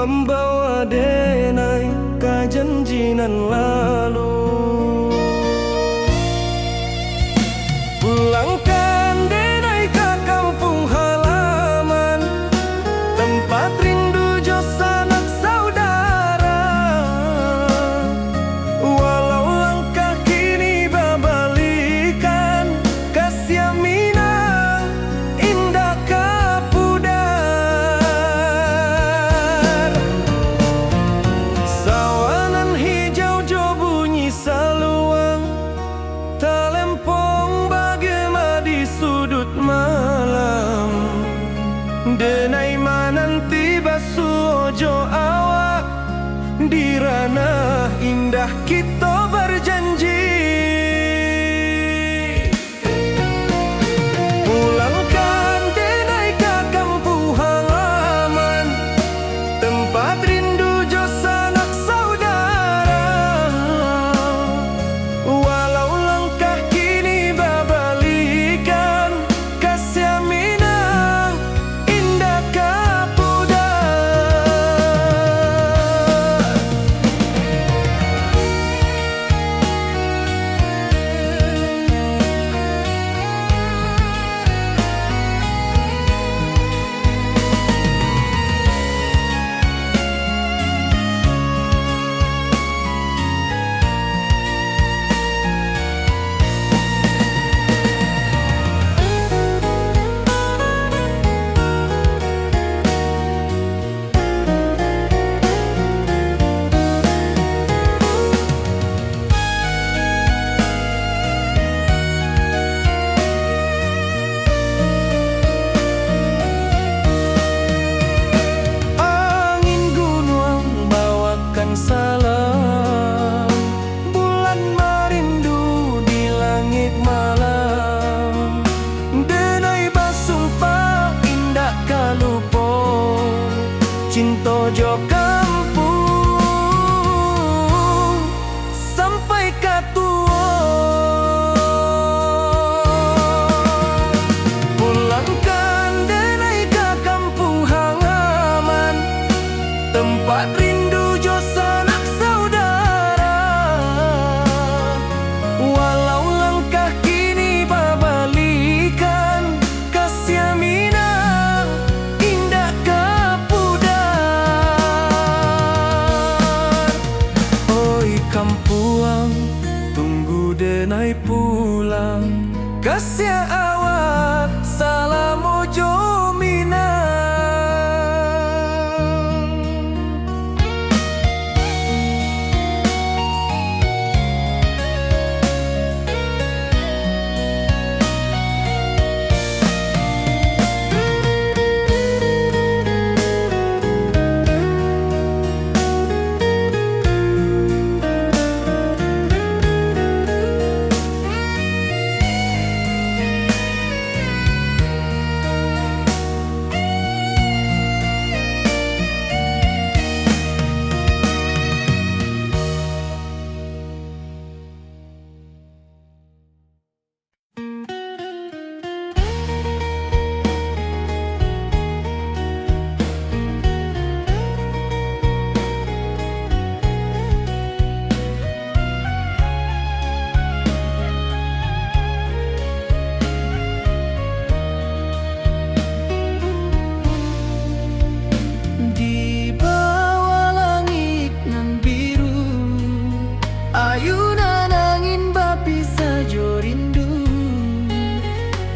membawa denai ka janjinan lalu. Pulangkan denai ke kampung halaman, tempat rindu jo sanak saudara. Walau langkah kini babalikan, kasih minang indah kapudar. Sawanan hijau jo bunyi saluang, talempong bagema di sudut malam. Denai mananti basuh ojo awak, di ranah indah kita berjanji. Pulangkan denai ke kampung halaman, tempat rindu jo sanak saudara. Walau langkah kini babalikan, kasih minang indah kapudar. Angin gunung bawakan salam, bulan merindu di langit malam. Denai basumpah indah kalupo, cinta jo kampung sampai katua. Pulangkan denai ke kampung halaman, tempat rindu jo sanak saudara. Walau langkah kini babalikan, kasih minang indah kapudar. Oi kampuang, tunggu denai pulang, kasih awak salam ojo minang. Di bawah langit nan biru, ayunan angin bapi sajo rindu.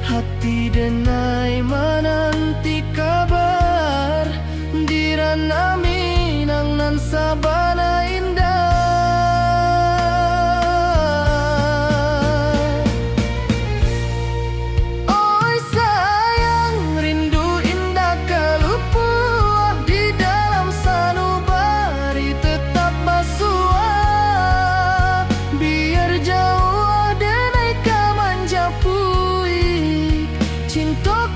Hati denai menanti kabar, di ranah minang nan sabana indah. Oi sayang, rindu indah kalupuah, di dalam sanubari tetap basuah. Biar jauh denai ka manjapuik, cinta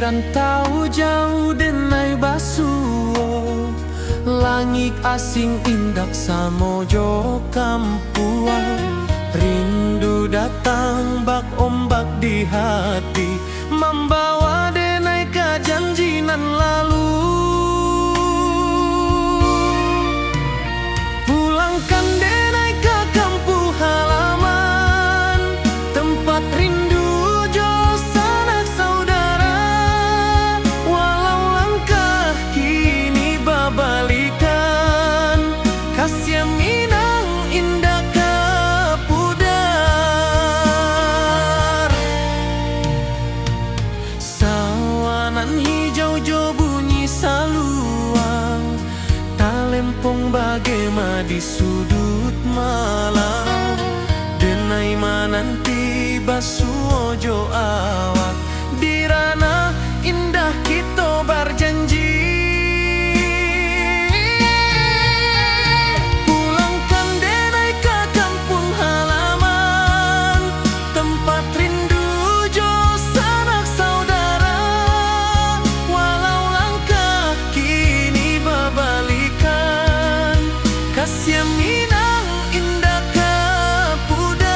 rantau jauh denai basuo, langit asing indak samojo kampuang. Rindu datang bak ombak di hati, membawa denai ke janjinan lalu. Pulangkan denai ke kampung halaman, tempat rindu jo sanak saudara. Walau langkah kini babalikan, kasih Minang indah ke pudar. Sawanan hijau jo bunyi saluang, talempong bagema di sudut malam. Denai mananti basuo jo awak, di ranah indah kita berjanji. Pulangkan denai ke kampung halaman, tempat rindu jo sanak saudara. Walau langkah kini babalikan, kasih Minang indah ke pudar.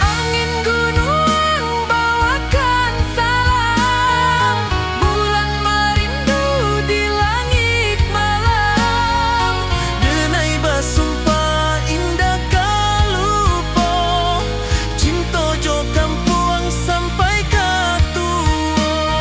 Angin gunung bawakan salam, bulan merindu di langit malam. Denai basumpah indah kalupo, cinta jo kampuang sampai ke tua.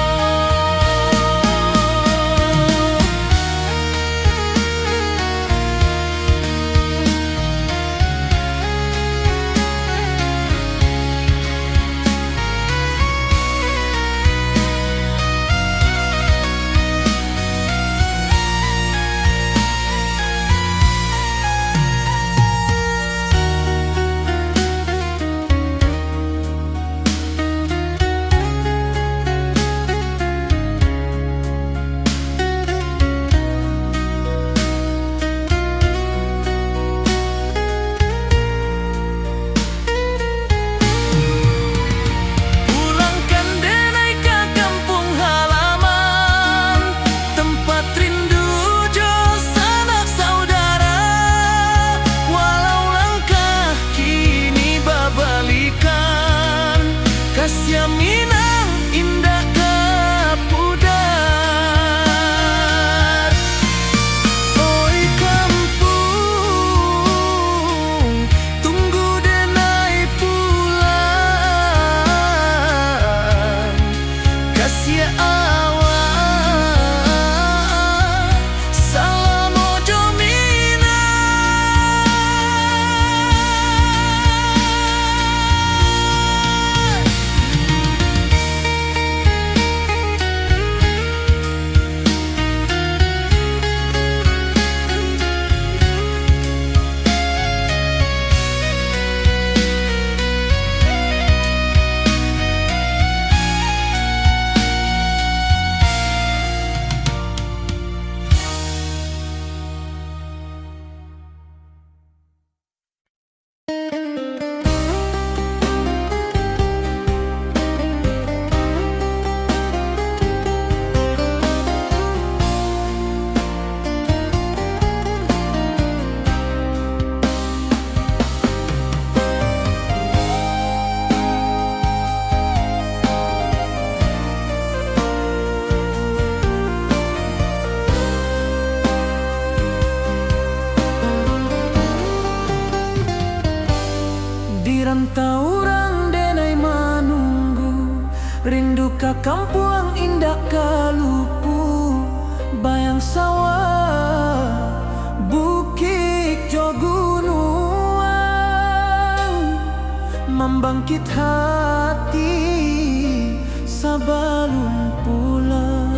Pulangkan denai ke kampung halaman, tempat rindu jo sanak saudara. Walau langkah kini babalikan, kasih Minang indah ke pudar. Oi kampung, tunggu denai pulang, kasih awak salam ojo Minang. Di rantau orang denai manunggu, rindu ke kampuang indah kalupu. Bayang sawah, bukit jo gunung, membangkit hati sebelum pulang.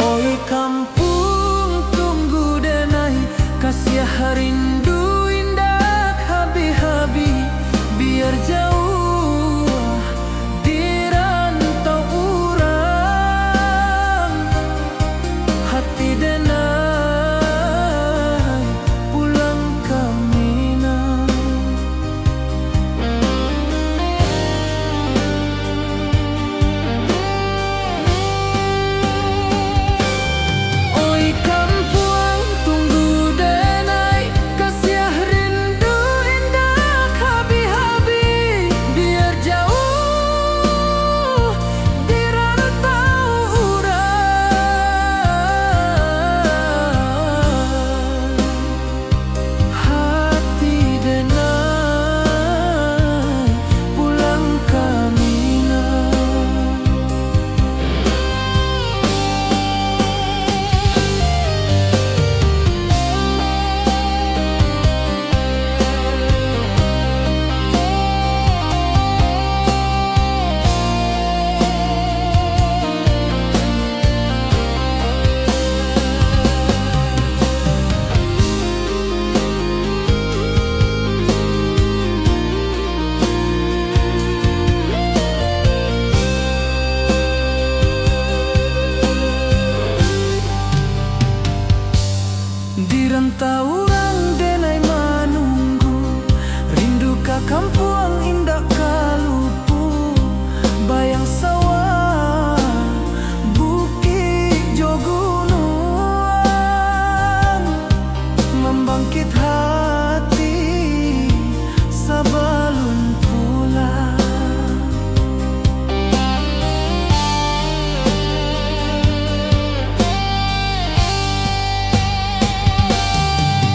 Oi kampung, tunggu denai kasih rindu indah habi-habi, biar jauh di rantau urang. Hati denai pulang kampuang indah kalupu, bayang sawah, bukit jo gunung, membangkit hati sabalun pulang.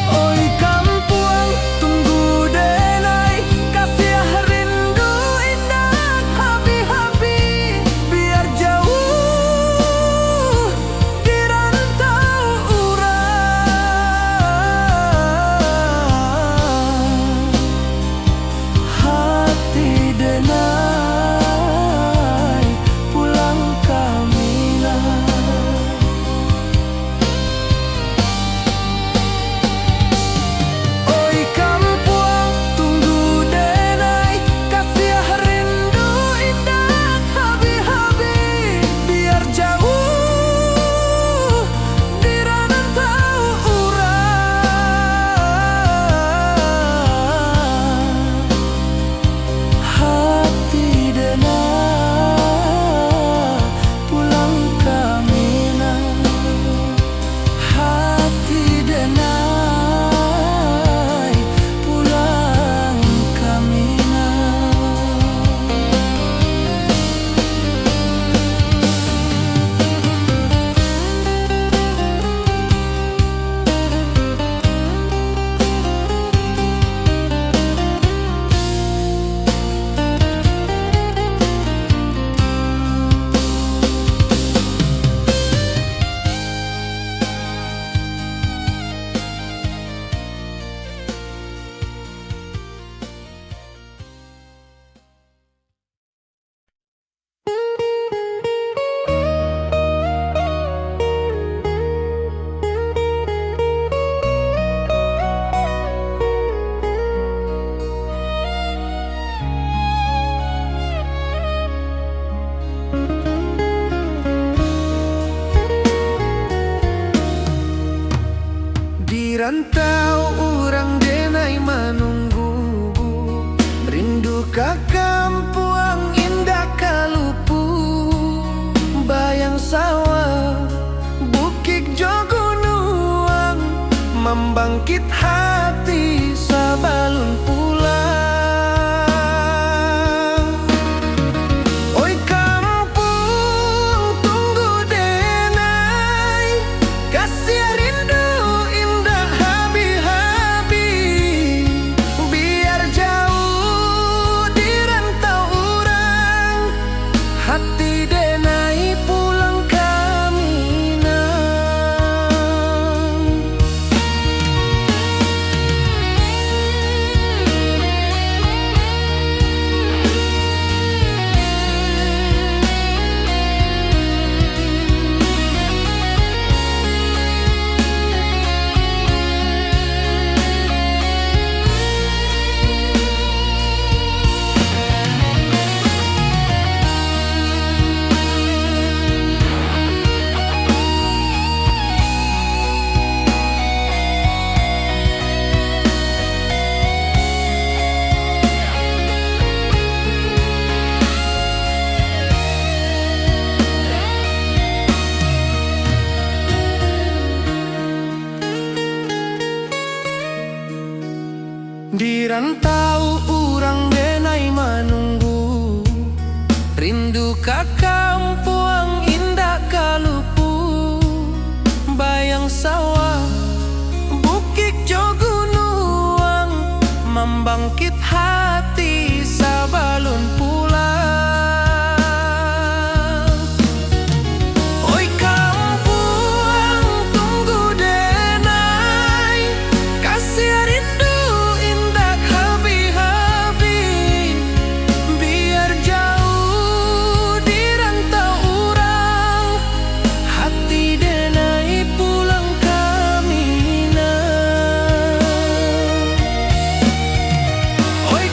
Oi kampuang tunggu denai, kasih rindu indah habi-habi, biar jauh di rantau urang. Hati denai pulang kamilah. Oi kampuang tunggu denai, kasih rindu indah habi-habi, biar jauh di rantau urang. Hati denai pulang kamilah. Hati denai pulang kamilah. Di rantau urang denai menunggu, rindu ka kampuang indah kalupu, bayang sawah, bukit jo gunung, membangkit hati sabalun pulang. Oi kampung tunggu denai, kasih rindu indah habi-habi, biar jauh di rantau urang. Hati denai pulang kaminang. Di rantau urang denai menunggu, rindu ka kampuang indah kalupu, bayang sawah, bukit jo gunung, membangkit hati sabalun pulang. Oi kampuang tunggu denai, kasih rindu indah habi-habi, biar jauh di rantau urang. Hati denai pulang kaminang. Oi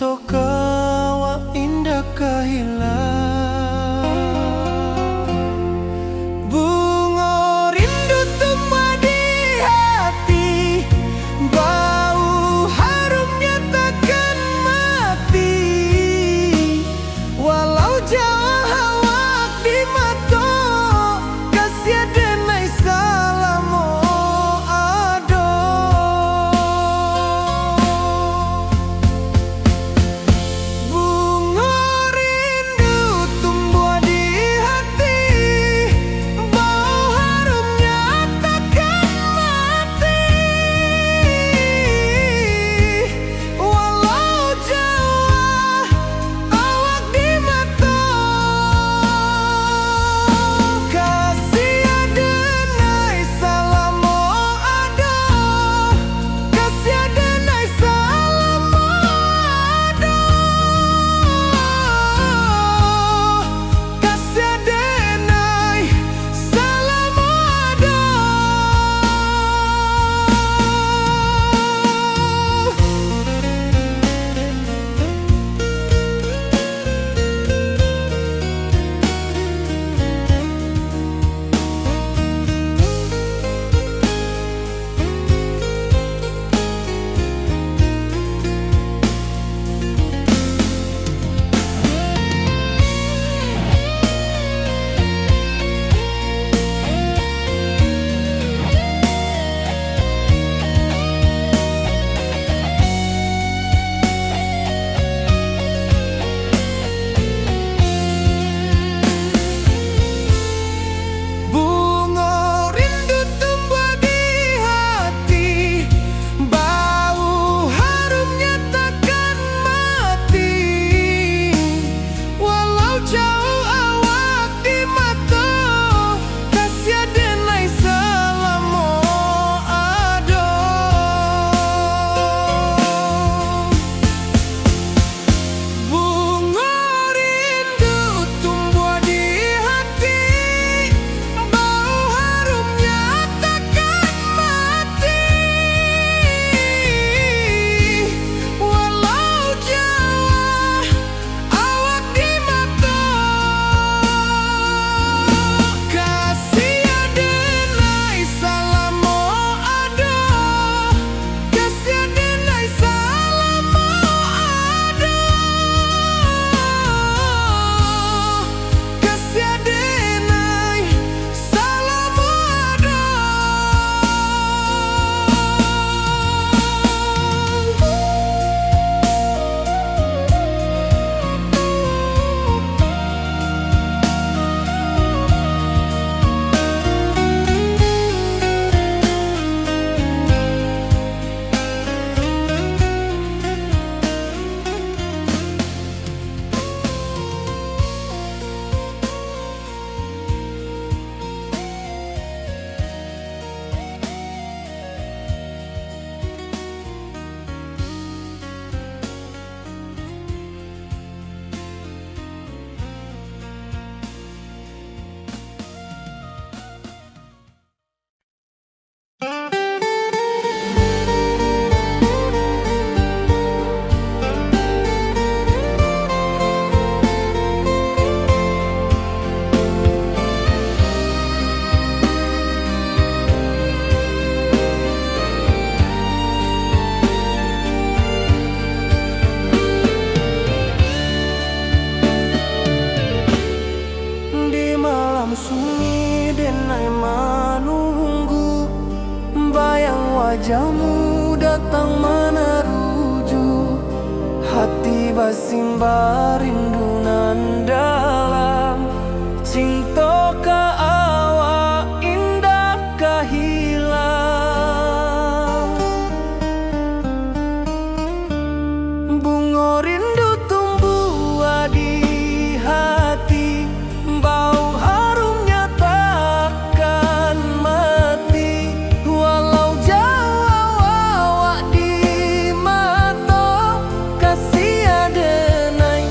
Cinta kawa indah kahilang. Bunga rindu tumbuh di hati, bau harumnya takkan mati. Walau jauh awak di mata, kasih denai salamo ado. Bunga rindu tumbuh di hati, bau harumnya takkan mati. Walau jauh awak di mata, kasih denai salamo ado, kasih denai salamo ado, kasih denai salamo ado. Bunga rindu tumbuh di hati, bau harumnya takkan mati. Walau jauh awak di mata, kasih denai salamo ado. Bunga rindu tumbuh di hati, bau harumnya takkan mati. Walau jauh awak di mata, kasih denai salamo ado, kasih denai salamo ado, kasih denai salamo ado. Di malam sunyi denai menunggu, bayang wajahmu datang meneruju. Hati basimba rindu nan dalam, cinta ka awak indah kahilang. Bunga rindu tumbuh di hati, bau harumnya takkan mati. Walau jauh awak di mata, kasih denai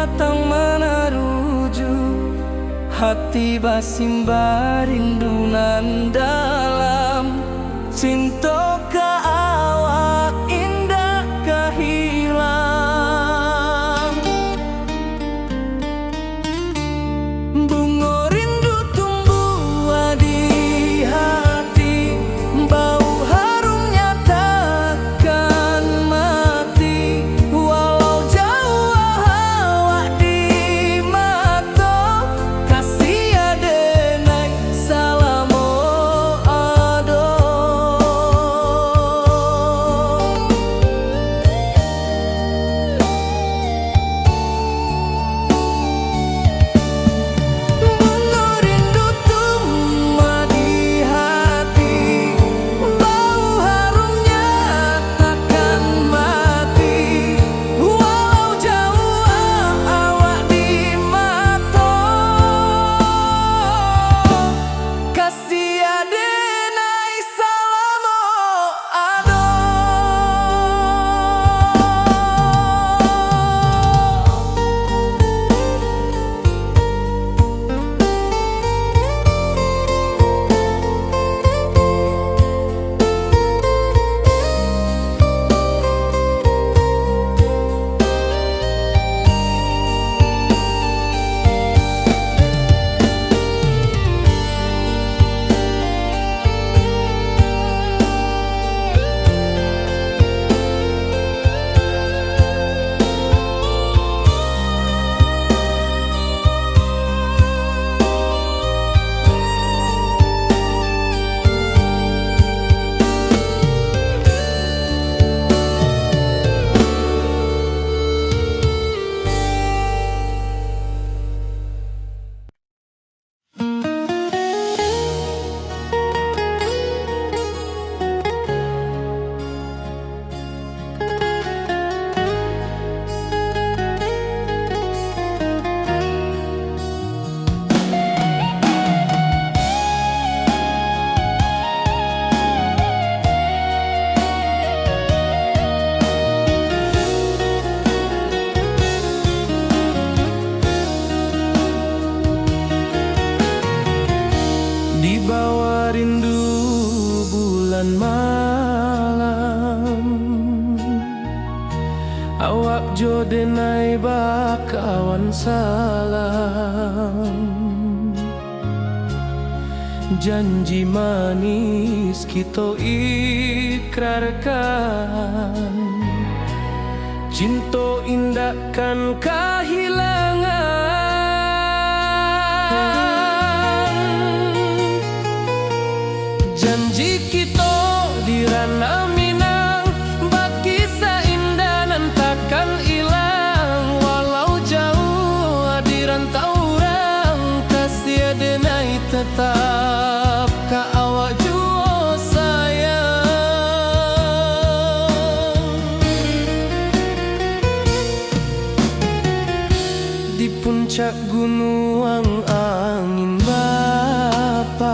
datang meneruju, hati basimba rindunan dalam cinta ka awak indah kahilang. Bunga rindu tumbuh di hati, bau harumnya takkan mati. Walau jauh awak di mata, kasih adenai salamo ado. Bunga rindu tumbuh di hati, bau harumnya takkan mati. Walau jauh awak di mata, kasih adenai salamo ado. Di bawah rindu bulan malam, awak jo denai bakawan salam. Janji manis kita ikrarkan, cinta indah kan kehilangan. Janji kita di ranah Minang, bakisah indah nan takkan hilang. Walau jauh di rantau orang, kasih adenai tetap ka awak jua sayang. Di puncak gunung angin bapai,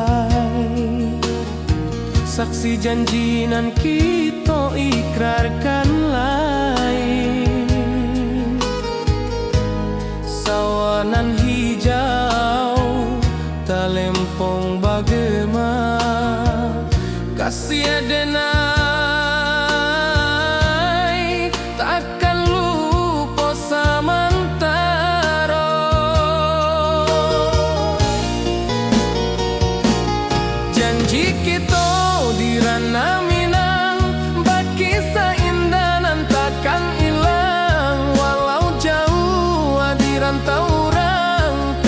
saksi janji nan kita ikrarkan lain. Sawanan hijau talempong bagema, kasih adenai takkan lupa samantara. Janji kita di ranah Minang, bakisah indah nan takkan hilang. Walau jauh di rantau orang,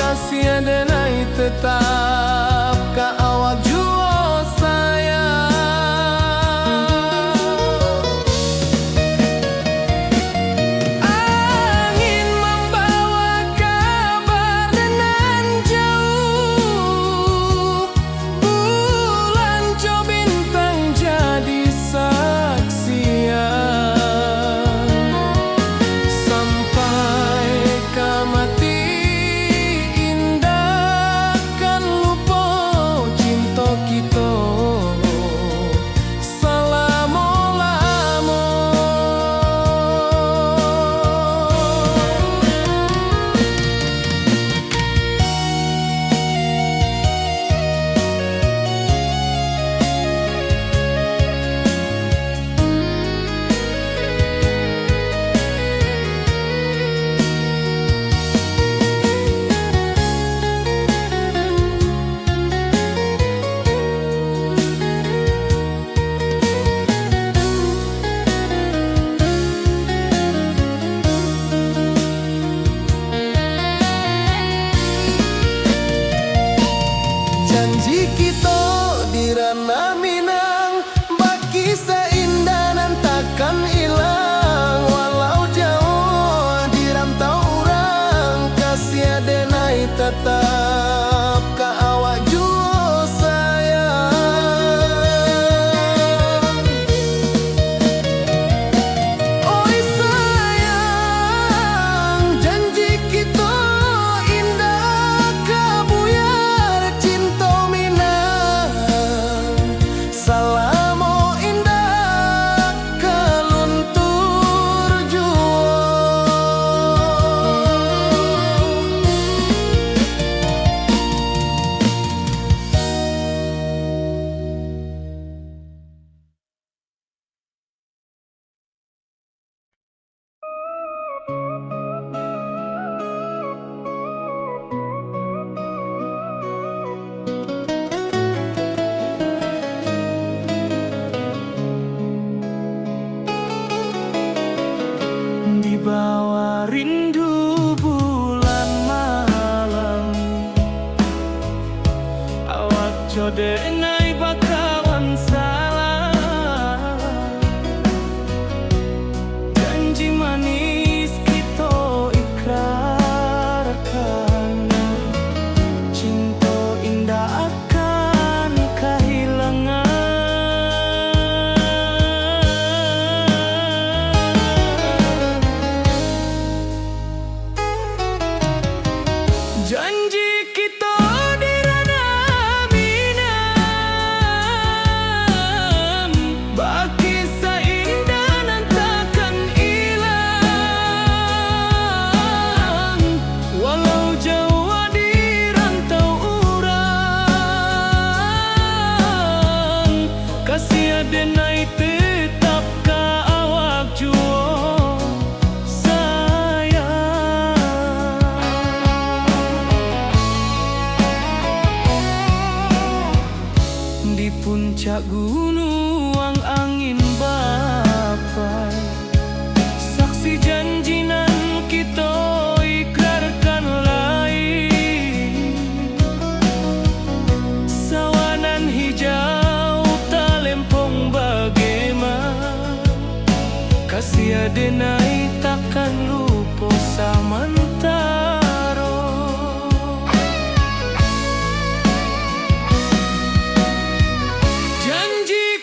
tetap ka awak jua sayang. Oi sayang, janji kita indah kabuyar cinta minang. Salamo indah kaluntur jua. Di bawah rindu bulan malam, awak jode nai bakawan salah. Janji manis kita ikrarkan, cinta indah akan kehilangan. Janji kita di ranah minam, baki seindah nan takkan hilang. Walau jauh di rantau urang, kasih adenai tetap ka awak jua sayang. Di puncak gunung angin bapai, saksi janji nan kita ikrarkan lain. Sawanan hijau talempong bagaimana, kasih adenai takkan lupa samantara. Janji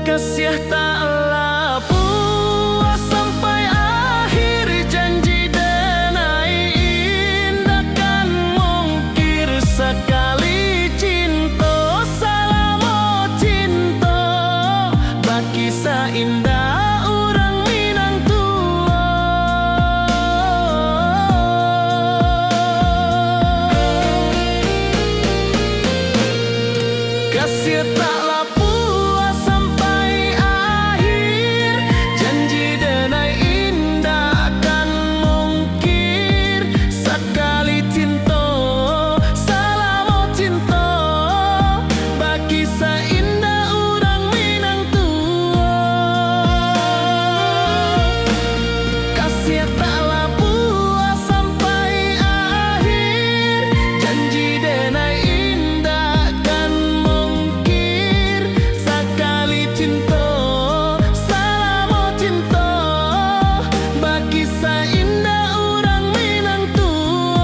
Kasih taklah puas sampai akhir, janji denai indah kan mungkir. Sekali cinta salamo cinta, baki indah orang Minang tua. Kasih taklah puas sampai akhir, janji denai indah kan mungkir. Sekali cinta salamo cinta, baki indah orang Minang tua. Kasih taklah puas sampai akhir, janji denai indah kan mungkir. Sekali cinta salamo cinta, baki indah orang Minang tua.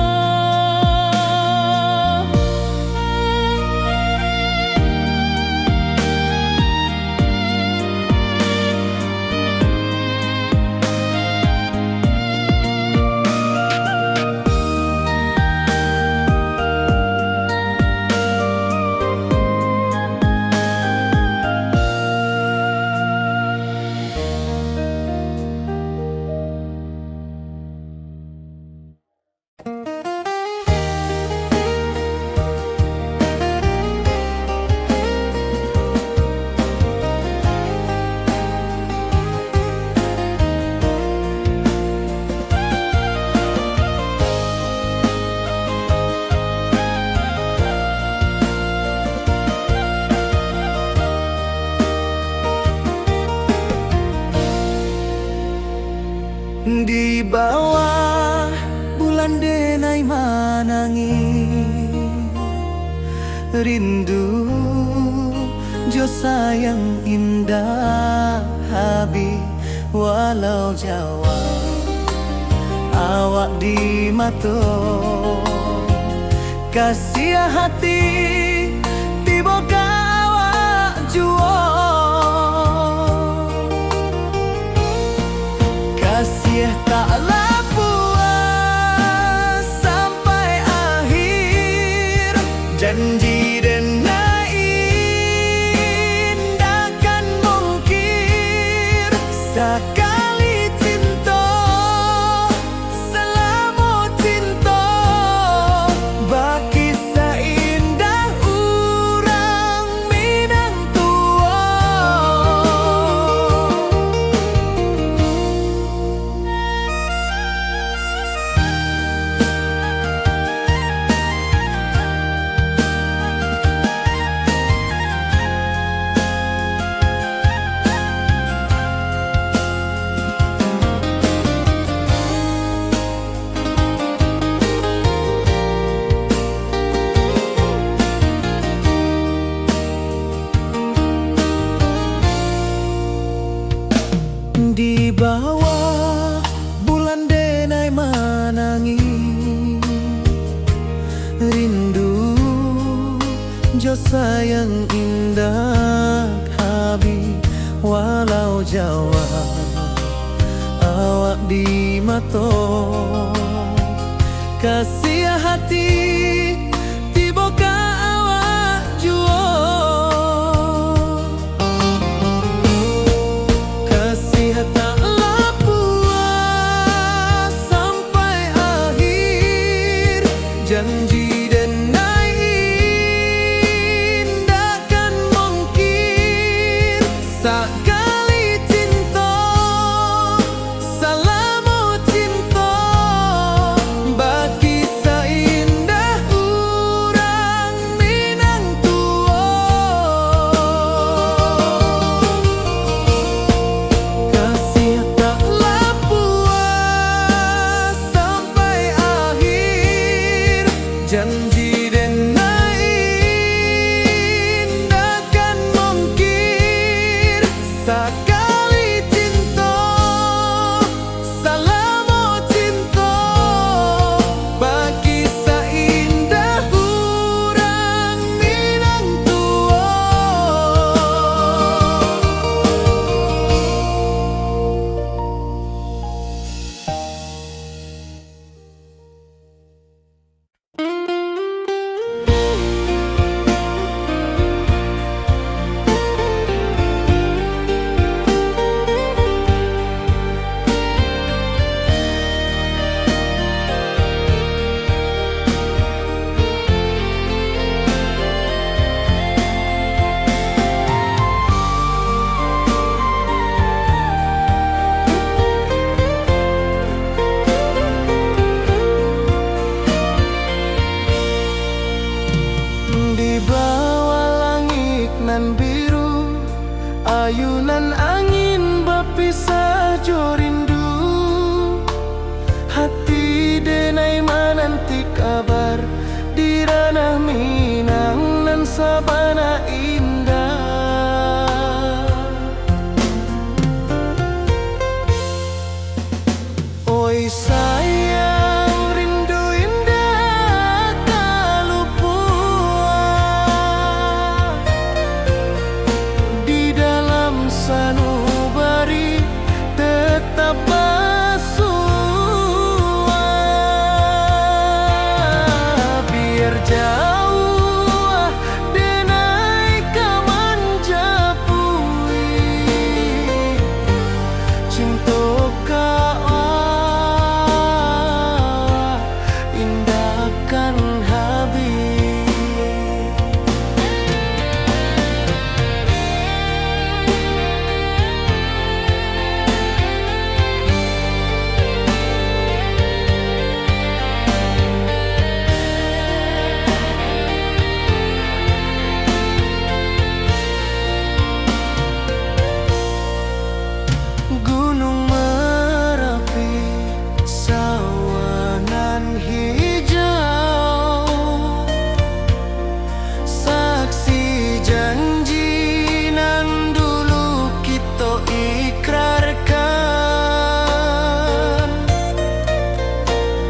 Di bawah bulan denai manangi, rindu jo sayang indah habi walau Jawa. Awak di mato kasih hati, tiba awak juo. Kasih taklah puas sampai akhir, janji denai indah kan mungkir. Sekali cinta selama cinta, baki indah orang Minang tua. Di bawah bulan denai manangi, rindu jo sayang indah habi walau Jawa. Awak di mato kasih hati, tiba awak juo. Kasih taklah puas sampai akhir, janji denai indah kan mungkir. Sekali cinta salamo cinta, baki indah orang Minang tua. Kasih taklah puas sampai akhir, janji denai indah kan mungkir. Sekali cinta salamo cinta, baki indah orang Minang tua. ayunan angin berpisah jo rindu. Hati denai menanti kabar di ranah Minang nan sabana indah. Oi sayang, rindu indah tak luput di dalam sanubari tetap bersua. Biar jauh denai kamanjapui cinta indahkan habis. Gunung Merapi, sawanan hijau, saksi janji nan dulu kita ikrarkan.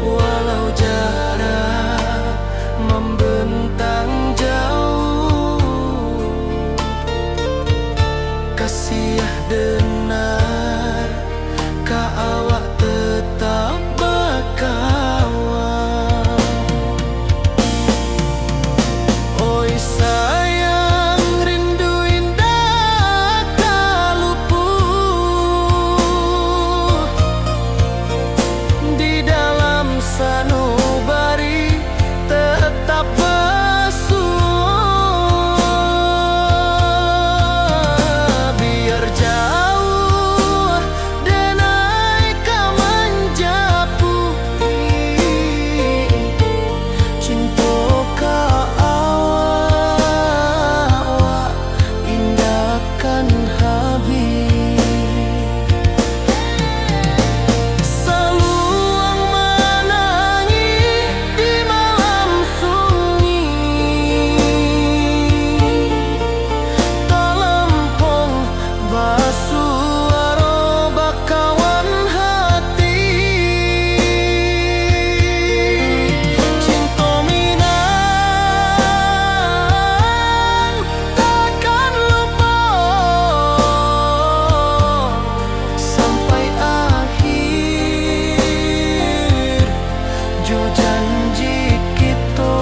Walau jarak membentang jauh, kasih denar ka awak tetap berkawan. Oi sayang, rindu indah tak luput di dalam sanubari tetap bersua. Biar jauh denai kamanjapui cinta ka awak indahkan habis. Saluang menangis di malam sunyi, talempong basuara bakawan hati. Cinta Minang takkan lupa sampai akhir jo janji kita.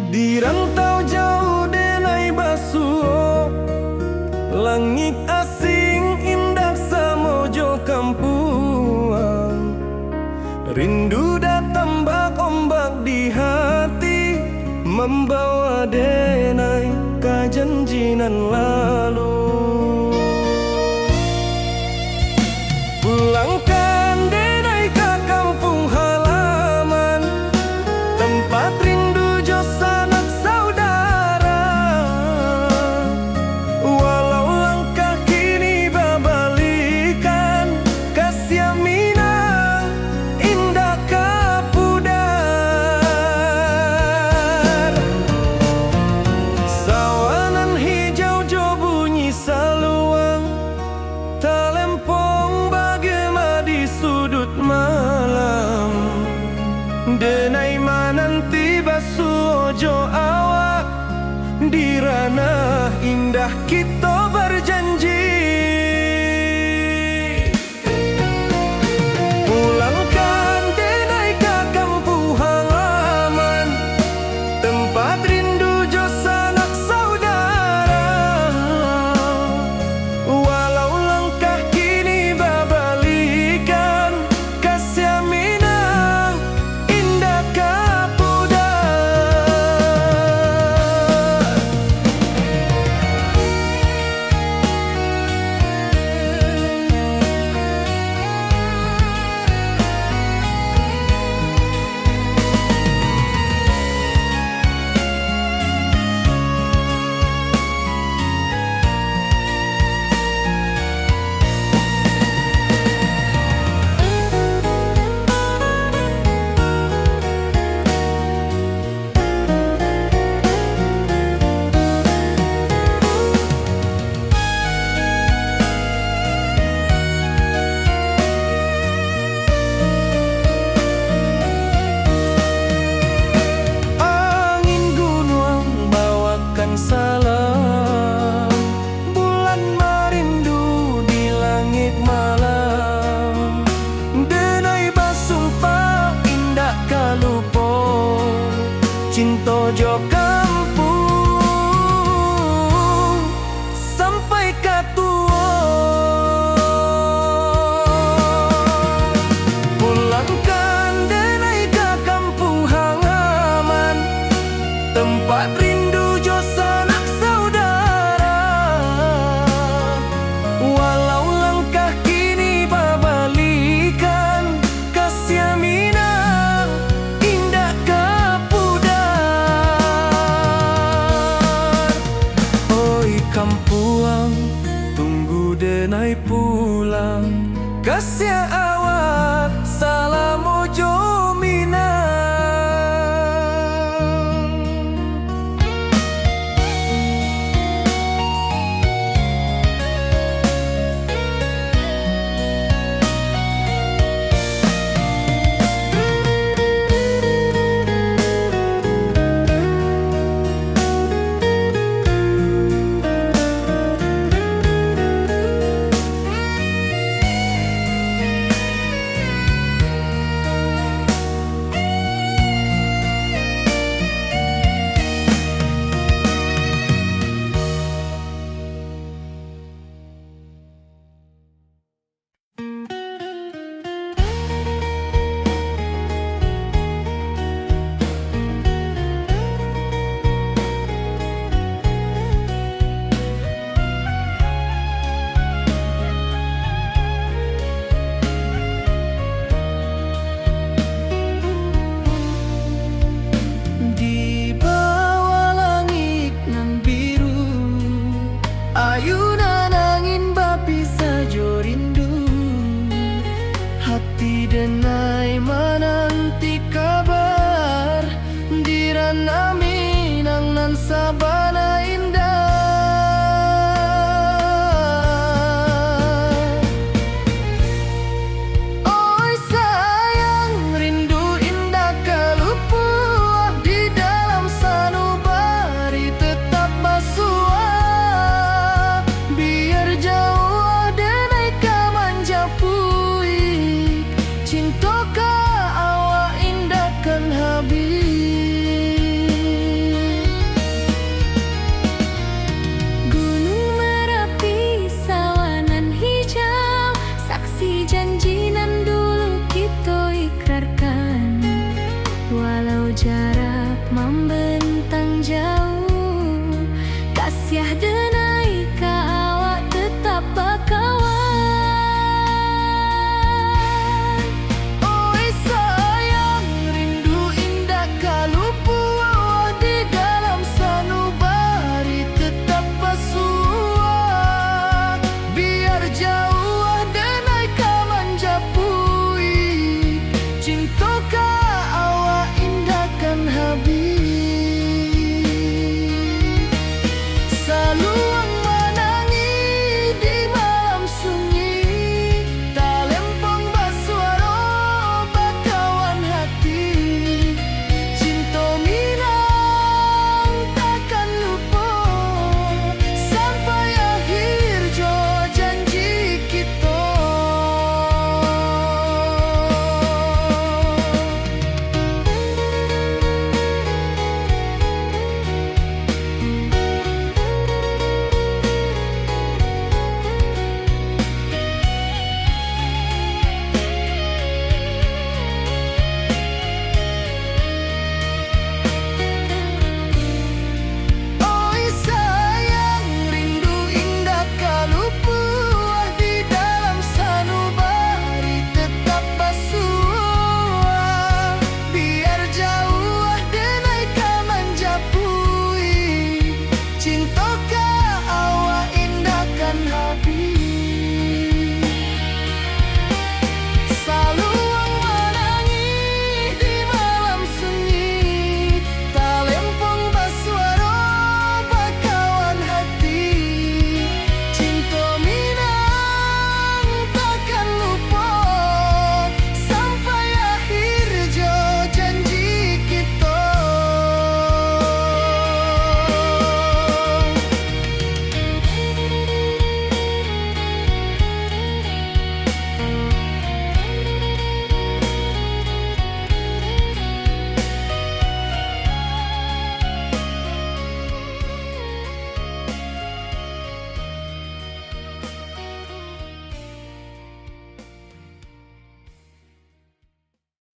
Di rantau jauh denai basuh, langit asing indah samojo kampuang. Rindu datang bak ombak di hati, membawa denai ke janjinan lalu. Pulangkan denai ke kampung halaman, tempat rindu jo sanak saudara. Walau langkah kini babalikan, kasih Minang indah kapudar. Sawangan hijau jo bunyi saluang, talempong bagema di sudut malam. Denai mananti basuh jo awak, di ranah indah kita berjanji. Pulangkan denai ke kampung halaman, tempat rindu jo sanak saudara. Walau langkah kini babalikan, kasih Minang indah kapudar. Angin gunung bawakan salam, bulan merindu di langit malam. Denai basumpah indah kalupo, cinta jo kampung sampai katua. Pulangkan denai ke kampung halaman, tempat rindu jo sanak saudara. Walau langkah kini babalikan, kasih Minang indah kapudar. Oi kampuang, tunggu denai pulang, kasih awak salam ojo Minang. Di bawah langit nan biru, ayunan angin bapi sajo rindu. Hati denai menanti kabar, di ranah Minang nan sabana indah. Oi sayang, rindu indah kalupuah, di dalam sanubari tetap basuah. Biar jauh denai ka manja puik, cinta ka awak indah kan habis. jarak membentang jauh. Kasih